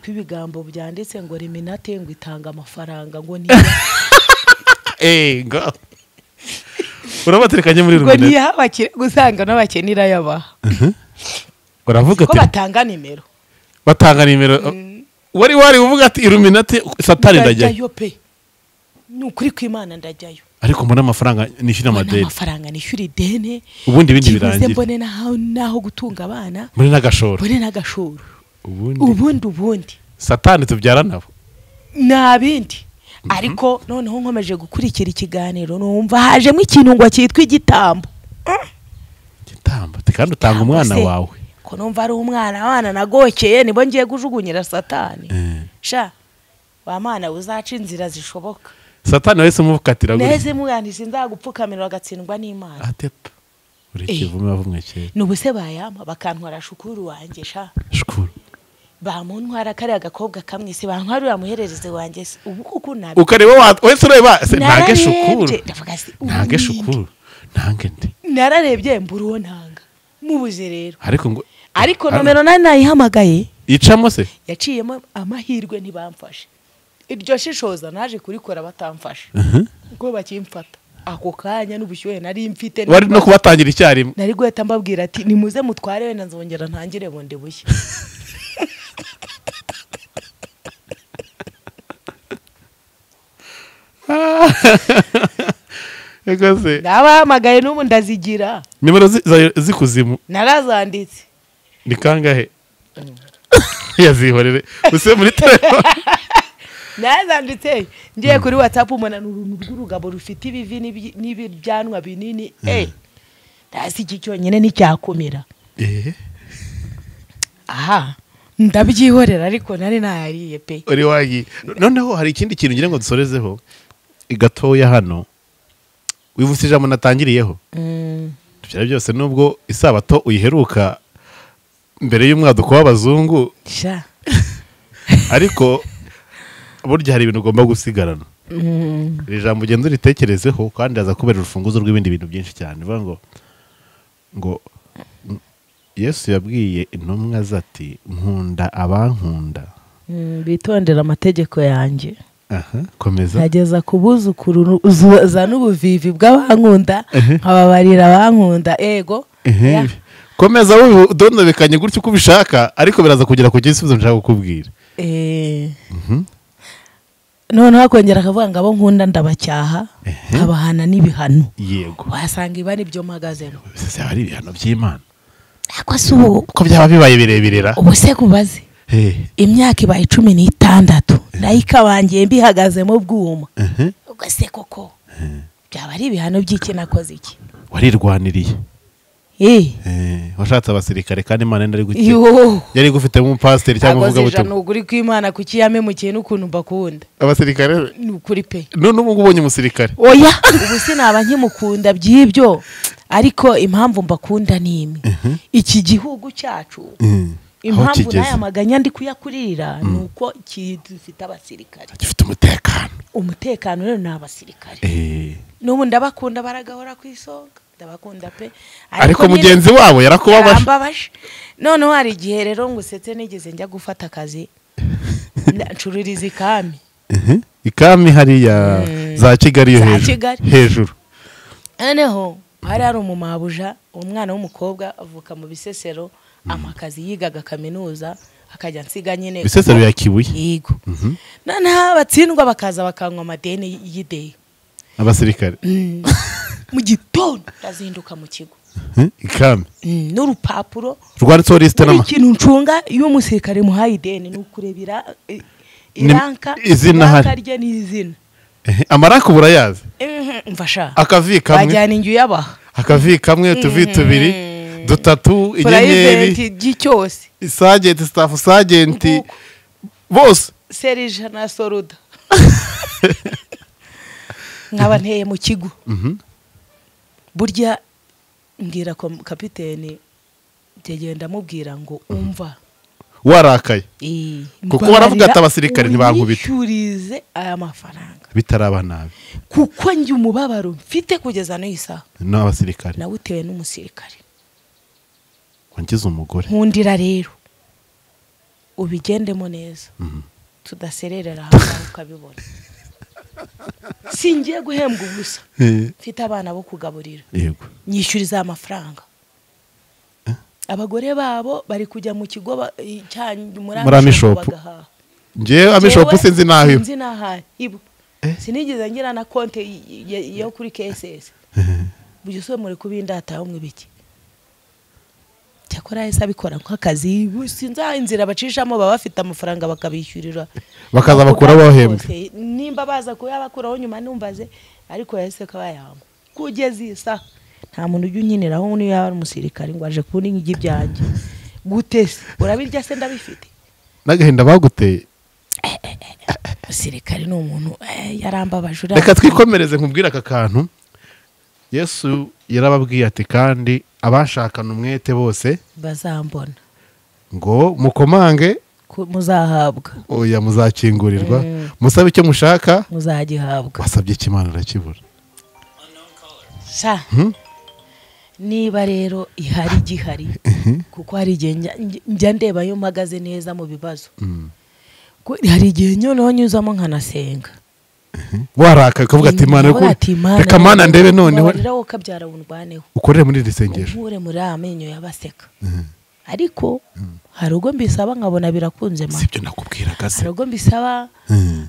tw'ibigambo byanditse ngo Reminate ngo itanga amafaranga ngo niya ngo urabaterekanye muri Reminate ngo niya abakire gusanga n'abakenira yabaha uravuga ko batanga nimero wari uvuga ati Reminate Satani ndajyayo pe nukuri kw'Imana ndajyayo ariko mbona amafaranga nishyura amadeni amafaranga nishyura ideni ubundi bindi birangira mbone naho gutunga abana mbone n'agashoro ubundi Satani tubyara nabo nabindi ariko noneho nkomeje gukurikira ikiganiro numva hajemo ikintu ngo cyitwa igitambo kandi utanga umwana wawe ko numva ari umwana abana nagokeye nibo ngiye gujugunyira Satani sha wa mana uzaca inzira zishoboka Satani wese umuvukatira gure neze mugandise nzagupfukamira agatsindwa n'Imana atepa urikivume bavumwe cyane nubuse bayama bakantwara shukuru wanjye sha shukuru bamuntwara kare agakobwa kamwe se bantwarira muherereze wanjye ubu kuko nabi ukareba wese ureba ntage shukuru ntange ndi nararebye mburuwo ntanga mubuze rero ariko nomero nayihamagaye yicamo se yaciyemo amahirwe ntibamfashe iryo shishoza naje kurikora batamfashe ubwo bakimfata ako kanya n'ubushyuhe nari mfite wari no kubatangira icyarimwe nari guhita mbabwira ati nimuze mutware wenda nzongera ntangire bundi bushya Egose nabahamagaye n'ubu ndazigira nimero zikuzimu narazanditse ni kangahe yazihorere use muri telefone nazanditse ngiye kuri WhatsApp umona n'uruntu rw'urugabo rufite ibivi n'ibyanwa binini ndasi iki cyonyine n'icyakomera aha ndabyihorera ariko nari nayariye pe uri wagi noneho hari ikindi kintu ngira ngo dusorezeho igatoya hano wivuse ijambo natangiriyeho tubyara byose nubwo isabato uyiheruka mbere y'umwaduko w'abazungu ariko burya hari ibintu ugomba gusigarana iri jambo ugenda uritekerezeho kandi haza kubera urufunguzo rw'ibindi bintu byinshi cyane bivuga ngo Yesu yabwiye intumwa zati nkunda abankunda bitondera amategeko yanjye komeza nageza kubuzukuru za n'ubuvivi bw'abankunda ababarira abankunda ego komeza udondobekanye gutyo uko ubishaka ariko biraza kugera ku gisubizo nshaka kukubwira noneho akongera akavuga ngo abo nkunda ndabacyaha nkabahana n'ibihano yego wasanga iba nibyo mpagazemo byaba ari ibihano by'Imana ariko si ubu ko byaba bibaye birebirera ubu se kubaze imyaka ibaye 16 nayo ikabangiye mbihagazemo bwuma ubwo se koko byaba ari ibihano by'iki nakoze iki warirwaniriye washatse abasirikare kandi Imana ndari gukira yari gufitemo umupasiteri cyangwa uvuga buto nuguri kw'Imana kuki yamemukiye n'ukuntu mbakunda abasirikare nukuri pe none ubu ubonye umusirikare oya ubu sinaba nkimukunda by'ibyo ariko impamvu mbakunda ni imwe iki gihugu cyacu impamvu n'aya maganya ndi kuyakurira ni uko gifite abasirikare, gifite umutekano rero ni abasirikare. N'ubu ndabakunda baragahora ku isonga, ndabakunda pe, ariko mugenzi wabo yarakubabaje. Noneho hari igihe rero ngusetse nigeze njya gufata akazi ncururiza ikami hariya za Kigali yo hejuru. noneho hari umumabuja umwana w'umukobwa avuka mu Bisesero, amakazi yigaga kaminuza akajya nsiga nyine Bisesero ya Kibuye. Yego. Noneho abatsindwa bakaza bakanywa amadeni y'ideye abasirikare. Mu gitondo ndazinduka mu kigo ikami n'urupapuro rwanditseho liste n'ama ikintu ncunga y'umusirikare muhaye ideni ni ukurebera iranka rye n'izina. Amaraka burayazi. Mfasha akavi kamwe bajyana inju yabaha, akavi kamwe tuvi tubiri dutatu inyenyeri gicyose sergeant staff sergeant bose serija na soruda nkaba nteye mu kigo. Burya mbwira ko kapiteni tegenda mubwira ngo umva warakaye kuko baravuga ati abasirikare ntibankubita cyurize aya mafaranga bitaraba nabi kuko njye umubabaro mfite kugeza n'isa n'abasirikare nawutewe n'umusirikare wangize umugore. Nkundira rero ubigendemo neza tudasererera hano ukabibona. Singiye guhembwa ubusa, mfite abana bo kugaburira, yego nyishyuriza amafaranga. Abagore babo bari kujya mu kigo muri Amishop. Nje Amishop sinzi naho sinigeze ngira na konte yo kuri KSS. Bujye muri kubindata umwe biki. Cyakora yesa bikora nk'akazi sinza inzira bacishamo baba bafite amafaranga bakabishyurira bakaza bakura bahembwe. Nimba baza kuyabakuraho nyuma numbaze, ariko yese kabayamo kugeza isa nta muntu ujye unyiniraho niyo yaba umusirikare ngo aje kundi nk'igibyanjye gutese urabirya se ndabifite n'agahinda baguteye. Umusirikare ni umuntu yarambabaje. Reka twikomereze nkubwira aka kantu. Yesu yarababwiye ati kandi abashakana umwete bose bazambona, ngo mukomange muzahabwa, oya muzakingurirwa, musabe icyo mushaka muzagihabwa, wasabye ikimana urakibura. Niba rero ihari gihari kuko hari igihe njya ndeba yo mpagaze neza mu bibazo, hari igihe noneho nyuzamo nkanasenga waraka ukavuga ati Imana reka Mana ndebe noneho rero ukabyara bunwaneho ukorere muri risengesho ukure muri amenyo yabaseka. Ariko hari ubwo mbisaba nkabona birakunze ma sibyo nakubwiraga se, hari ubwo mbisaba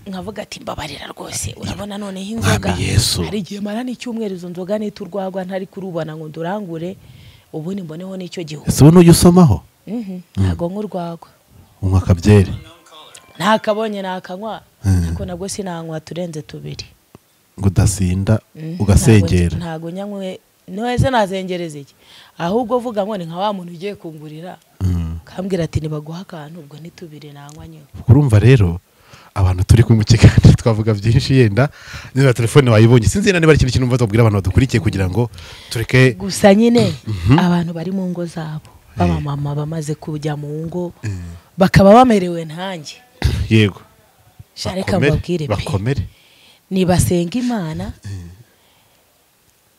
nkavuga ati mbabarira rwose urabona noneho inzoga hari igihe mara n'icyumweru izo nzoga niturwagwa ntari kurubana ngo ndurangure ubundi mboneho n'icyo gihugu. Ese uno usomaho ntago nk'urwagwa unywa akabyere ntakabonye nakanywa, ariko nabwo sinanywa turenze tubiri ngo udasinda ugasengera. Ntago nyanywe nose nazengereza iki, ahubwo vuga ngo ni nka wa muntu ugiye kungurira kambwira ati nibaguha akantu ubwo nitubire nanywa nyine. Urumva rero abantu turi mu kiganiro twavuga byinshi, yenda niba telefone wayibonye sinzi niba ari ikintu numva tubwira abantu badukurikiye kugira ngo tureke gusa nyine abantu bari mu ngo zabo baba mama bamaze kujya mu ngo bakaba bamerewe ntange. Yego shareka mbabwire bakomere nibasenga Imana.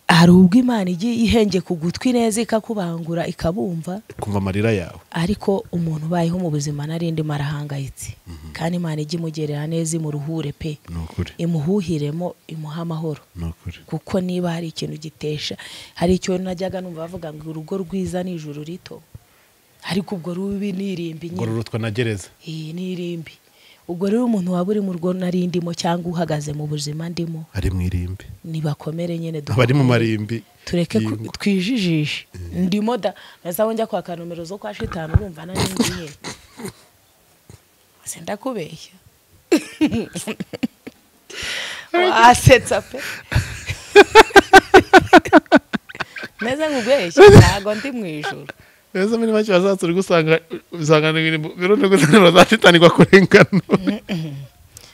Hari ubwo Imana igiye ihenge ku gutwi neza ikakubangura ikabumva kumva amarira yawe, ariko umuntu bayeho mu buzima narindi marahangayitse kandi Imana ijye imugerera neza imuruhure pe, imuhuhiremo imuha amahoro. Kuko niba hari ikintu gitesha, hari icyo najyaga numva bavuga ngo urugo rwiza ni ijuru rito, ariko ubwo rubi nirimbi nyine rurutwa na gereza. Nirimbi ubwo rero umuntu waba uri mu rugo narindimo cyangwa uhagaze mu buzima ndimo ari mu irimbi nibakomere nyine bari mu marimbi tureke twijijishe. Ndimo da nazaho njya kwa kanomero zo kwa shitani urumva narindi nyine senda kubeshya wasetsa pe neza ngubeshya ntago ndi mu ijuru. Ese muri make bazaturi gusanga n'ibintu birone gutana bazashitani kwa kurengana.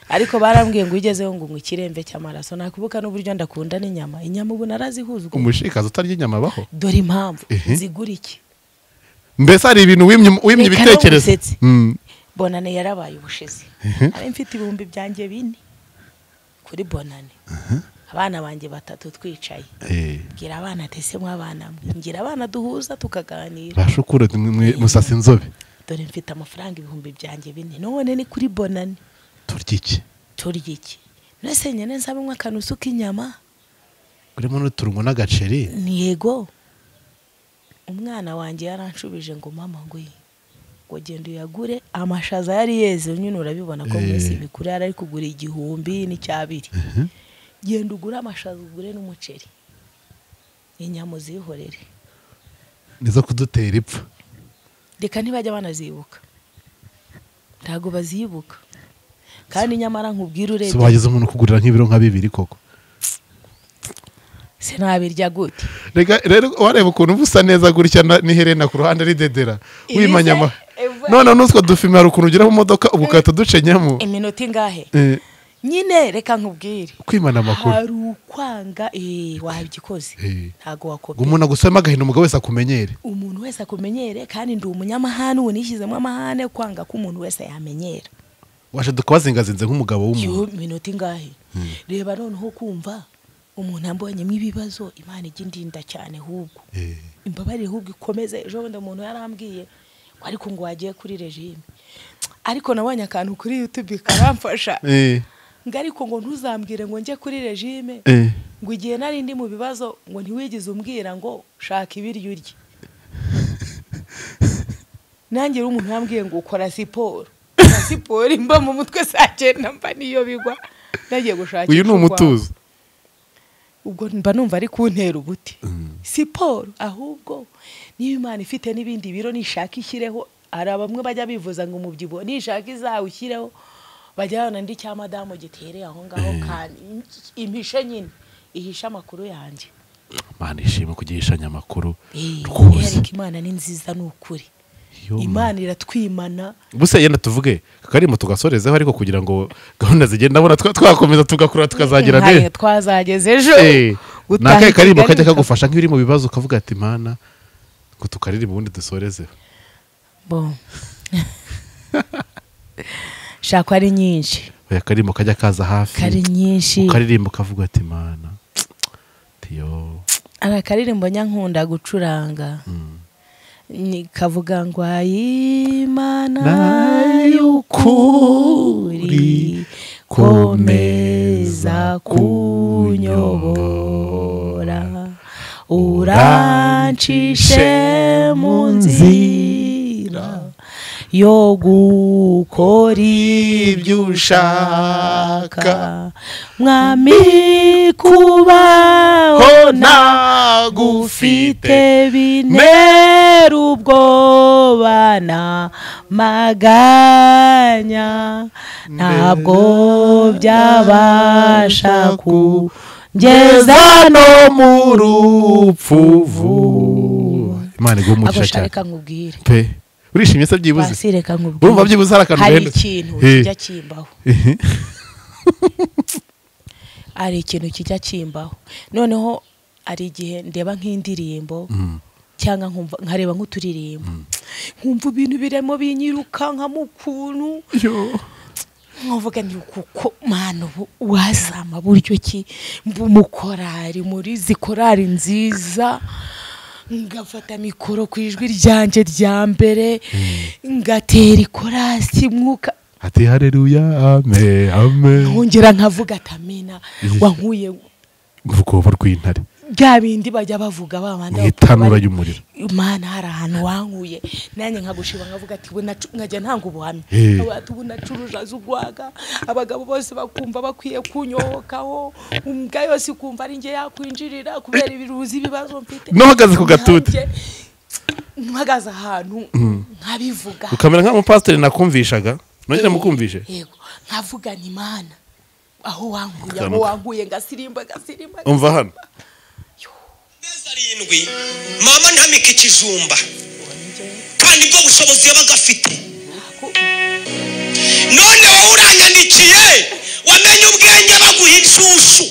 ariko barambwiye ngo ugezeho ngo ikiremve cy'amaraso nakubuka n'uburyo ndakunda n'inyama inyama ubu narazihuzwa umushikazo utarya inyama baho dore impamvu zigura iki mbese hari ibintu wimye ibitekerezo bonane yarabaye ubushize ari mfite ibihumbi byanjye 4 kuri bonane abana banjye 3 twicaye ngira abana tese mwabana ngira abana duhuza tukaganira bashukure musasa inzobe dore mfite amafaranga ibihumbi byanjye 4 none ni kuri bonane turya iki nese nyene nsabe mwakanusu k'inyama urimo n'uturungo n'agaceri ni yego umwana wanjye yaranshubije ngo mama ngo genda uyagure amashaza yari yeze nyine urabibona ko mwese bikure ari kugura 1,000 n'cyabiri genda ugura amashaza ugure n'umuceri inyama zihorere nizo kudutera ipfa reka ntibajya banazibuka ntago bazibuka kandi nyamara nkubwira urebe bageze umuntu kugurira nk'ibiro nka 2 koko sinabirya gute rero wareba ukuntu busa neza gutya n'iherena ku ruhande ridedera wimanyama none nutwo dufime hari ukuntu ugira mu modoka ubukata ducenyamo iminota ingahe nyine reka nkubwire kwimana amakuru hari ukwanga wabigikoze ntago wakobye umuntu agusema agahinda umugabo wese akumenyere umuntu wese akumenyere kandi ndi umunyamahane unishyizemo amahane kwanga ko umuntu wese yamenyera washe dukabazingazinze nk'umugabo w'umuntu iminota ingahe reba noneho kumva umuntu ambonyemo ibibazo Imana igindinda cyane hubwo imbabarire hubwo ikomeze ejo bundi umuntu yarambwiye ariko ngo wagiye kuri regime ariko nabonye akantu kuri YouTube karamfasha ngariko ngo ntuzambwire ngo nje kuri regime ngo igihe nari ndi mu bibazo ngo ntiwigize umbwira ngo shaka ibiryo urye nanjye umuntu yambwiye ngo ukora siporo imba mu mutwe sakenda mba niyo bigwa nagiye gushaka uyu ni umutuzo ubwo mba numva ari kuntera ubuti siporo ahubwo niba Imana ifite n'ibindi biro nishaka ishyireho hari bamwe bajya bivuza ngo umubyibuho nishaka izawe ushyireho bajya bana ndi cya madamu gitereye aho ngaho kandi impishe nyine ihisha amakuru yanjye Imana ishima kugihishanya amakuru rwose Imana ni nziza n'ukuri Imana iratwimana buse yenda tuvuge karimo tugasorezeho ariko kugira ngo gahunda zigenda abona twakomeza tugakura tukazagira neza twazageze ejo nakaye karimo kajya kagufasha nk'iri mu bibazo ukavuga ati Imana ngo tukarire ubundi dusorezeho bon shaka ari nyinshi oya karimo kajya kaza hafi kari nyinshi ukaririmba ukavuga ati Imana tiyo arakaririmbo nyankunda gucuranga nikavuga ngo Imana y'ukuri komeza kunyobora urancishe mu nzira yo gukora ibyo ushaka mwami kubaho ntagufite bintera ubwoba n'amaganya ntabwo byabasha kungeza no mu rupfu Imana igumugisha cyane reka nkubwire pe urishimye se byibuze reka nkubwire urumva byibuze hari akantu hari ikintu kijya kimbaho ari ikintu kijya kimbaho noneho ari igihe ndeba nk'indirimbo cyangwa nkareba nk'uturirimbo nkumva ibintu biremo binyiruka nka mukuntu nkuvuga ni kuko mana wazama buryo ki mukorari muri zikorari nziza ngafata mikoro ku ijwi ryanjye rya mbere ngatera ikorasi mwuka ati haleluya amen amen nkongera nkavuga atamina wankuye mu rwobo rw'intare bya bindi bajya bavuga babandi itanura y'umuriro Imana hari ahantu wankuye nanjye nkagushima nkavuga ati nkajya ntanga ubuhamya abantu bunacuruje zugwaga abagabo bose bakumva bakwiye kunyokaho umbwa yose ikumva ari nge yakwinjirira kubera ibiruzi bibazo mfite nohagaze ku gatute mpagaze ahantu nkabivuga ukamera nk'umupasiteri nakumvishaga nongera mukumvishe yego nkavuga ni Imana aho wankuye ngasirimba umva hano arindwi mama ntamika ikijumba kandi bwo bushobozi yabaga afite none wowe uranyandikiye shushu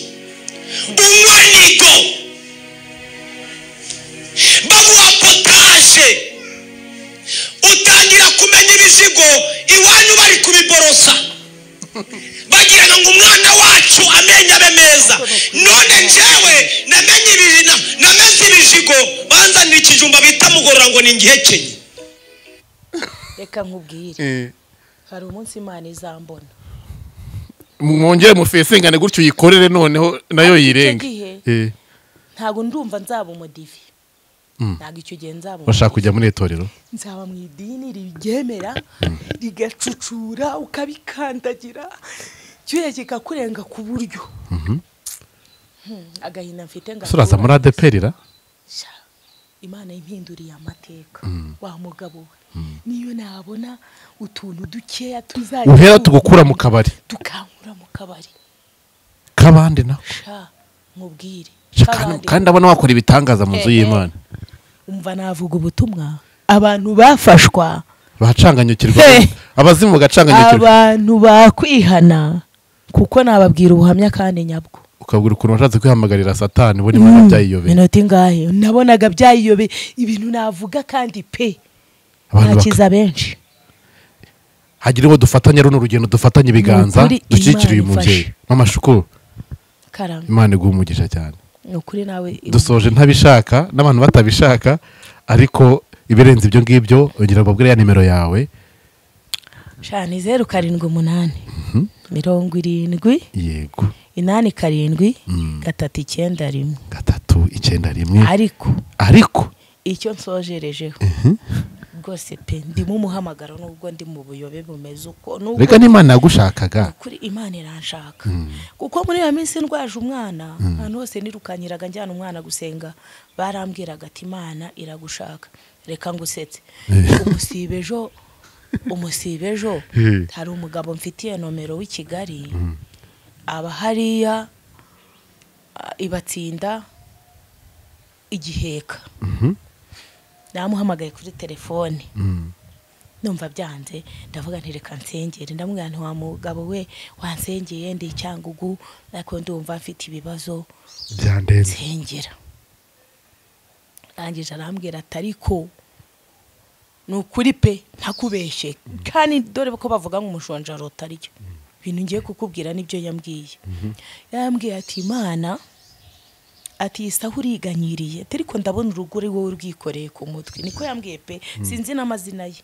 unywa nigo baguha potaje utangira kumenya ibizigo iwanyu bari kubiborosa bagira ngo umwana wacu amenye abe meza none njyewe nameze ibizigo banzanira ikijumba bita mugorora ngo ni ngihekenye. reka nkubwire hari umunsi Imana izambona mwongere mufesengane gutyo uyikorere noneho nayo yirenga. ntago ndumva nzaba umudivi ntago icyo gihe nzaba bashaka kujya muri itorero nzaba mu idini ribyemera rigacucura ukabikandagira cyuye kikakurenga ku buryo agahina mfite suraza muri adeperira Imana impinduriye amateka wa mugabo niyo nabona utuntu dukeya tuzajya uhera tugukura mu kabari tukankura mu kabari kabandi na mubwire kandi abona wakora ibitangaza mu nzu y'Imana. umva navuga ubutumwa abantu bafashwa bacanganyukirwa abazimu bagacanganyukirwa abantu bakwihana kuko nababwira ubuhamya kandi nyabwo ukabwira ukuntu washatse kwihamagarira Satani buri Imana byayiyobeye minota ingahe nabonaga byayiyobeye ibintu navuga kandi pe nakiza benshi hagira uwo dufatanya runo rugendo dufatanye ibiganza dushyikiriye umubyeyi mama shukuru karamba Imana iguhumugisha cyane ukuri nawe dusoje ntabishaka n'abantu batabishaka ariko ibirenze ibyo ngibyo ugira babwire ya nimero yawe shani 078 70 yego 87 391 391 ariko icyo nsojerejeho rwose pe ndimo umuhamagaro nubwo ndi mu buyobe bumeze uko reka n'Imana yagushakaga kuri Imana iranshaka kuko muri ya minsi ndwaje umwana ahantu hose nirukanyiraga njyana umwana gusenga barambwiraga ati Imana iragushaka reka ngusetse umusibejo hari umugabo mfitiye nomero w'i Kigali aba hariya ibatsinda igiheka namuhamagaye kuri telefone numva byanze ndavuga nti reka nsengere ndamubwira nti wa mugabo we wansengeye ndi Cyangugu ariko ndumva mfite ibibazo byandenze nsengera rangije arambwira atariko nukuri pe ntakubeshye kandi dore ko bavuga ngo umushonja rotaryo ibintu ngiye kukubwira nibyo yambwiye yambwiye ati Imana ati isaho uriganyiriye ariko ndabona uruguri wowe urwikoreye ku mutwe niko yambwiye pe sinzi n'amazina ye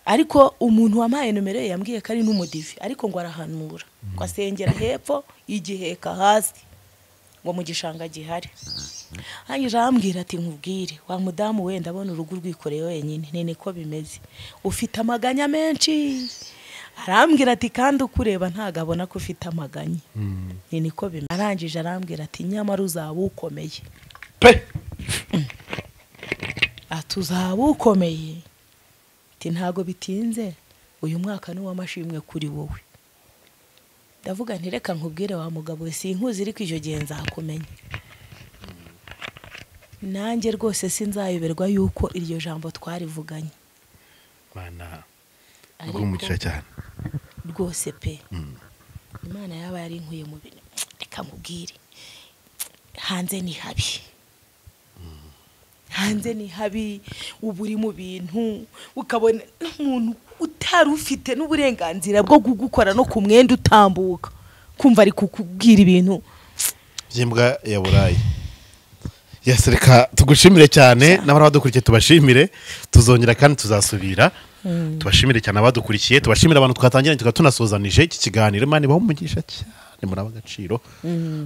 ariko umuntu wamaye nomero ye yambwiye ko ari n'umudivi ariko ngo arahanura ngo asengera hepfo igiheka hasi ngo mu gishanga gihari hanyuma arambwira ati nkubwire wa mudamu we ndabona urugo rwikoreye wenyine niko bimeze ufite amaganya menshi arambwira ati kandi ukureba ntagabona ko ufite amaganya niko bimeze arangije arambwira ati nyamara uzaba ukomeye pe atuzaba ukomeye ati ntago bitinze uyu mwaka ni w'amashimwe kuri wowe ndavuga nti reka nkubwire wa mugabo we sinkuzi ariko icyo gihe nzakumenya nanjye rwose sinzayoberwa yuko iryo jambo twarivuganye Mana ugumugisha cyane rwose pe Imana yaba yari inkuye mu bintu reka nkubwire hanze ni habi ubu uri mu bintu ukabona umuntu utari ufite n'uburenganzira bwo kugukora no ku mwenda utambuka kumva ari kukubwira ibintu by'imbwa ya burayi. Reka tugushimire cyane n'abadukurikiye tubashimire tuzongera kandi tuzasubira tubashimire cyane abadukurikiye tubashimire abantu twatangiranye tugatunasozanije iki kiganiro Imana ibahumugisha cyane muri abagaciro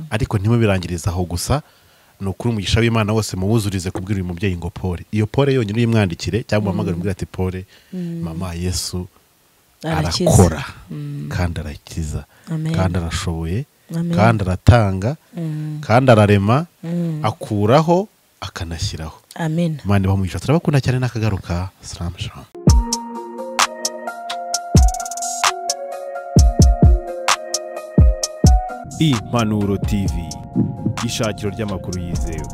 ariko ntimubirangiriza aho gusa nukuri umugisha w'Imana wose muwuzurize kubwira uyu mubyeyi ngo Pole iyo Pole yonyine uyimwandikire cyangwa uhamagara umubwira ati Pole mama Yesu arakora kandi arakiza kandi arashoboye kandi aratanga kandi ararema akuraho akanashyiraho. Amen. Imana ibahumugisha turabakunda cyane n'akagaruka. Salam shalom. Impanuro TV ishakiro ry'amakuru yizewe.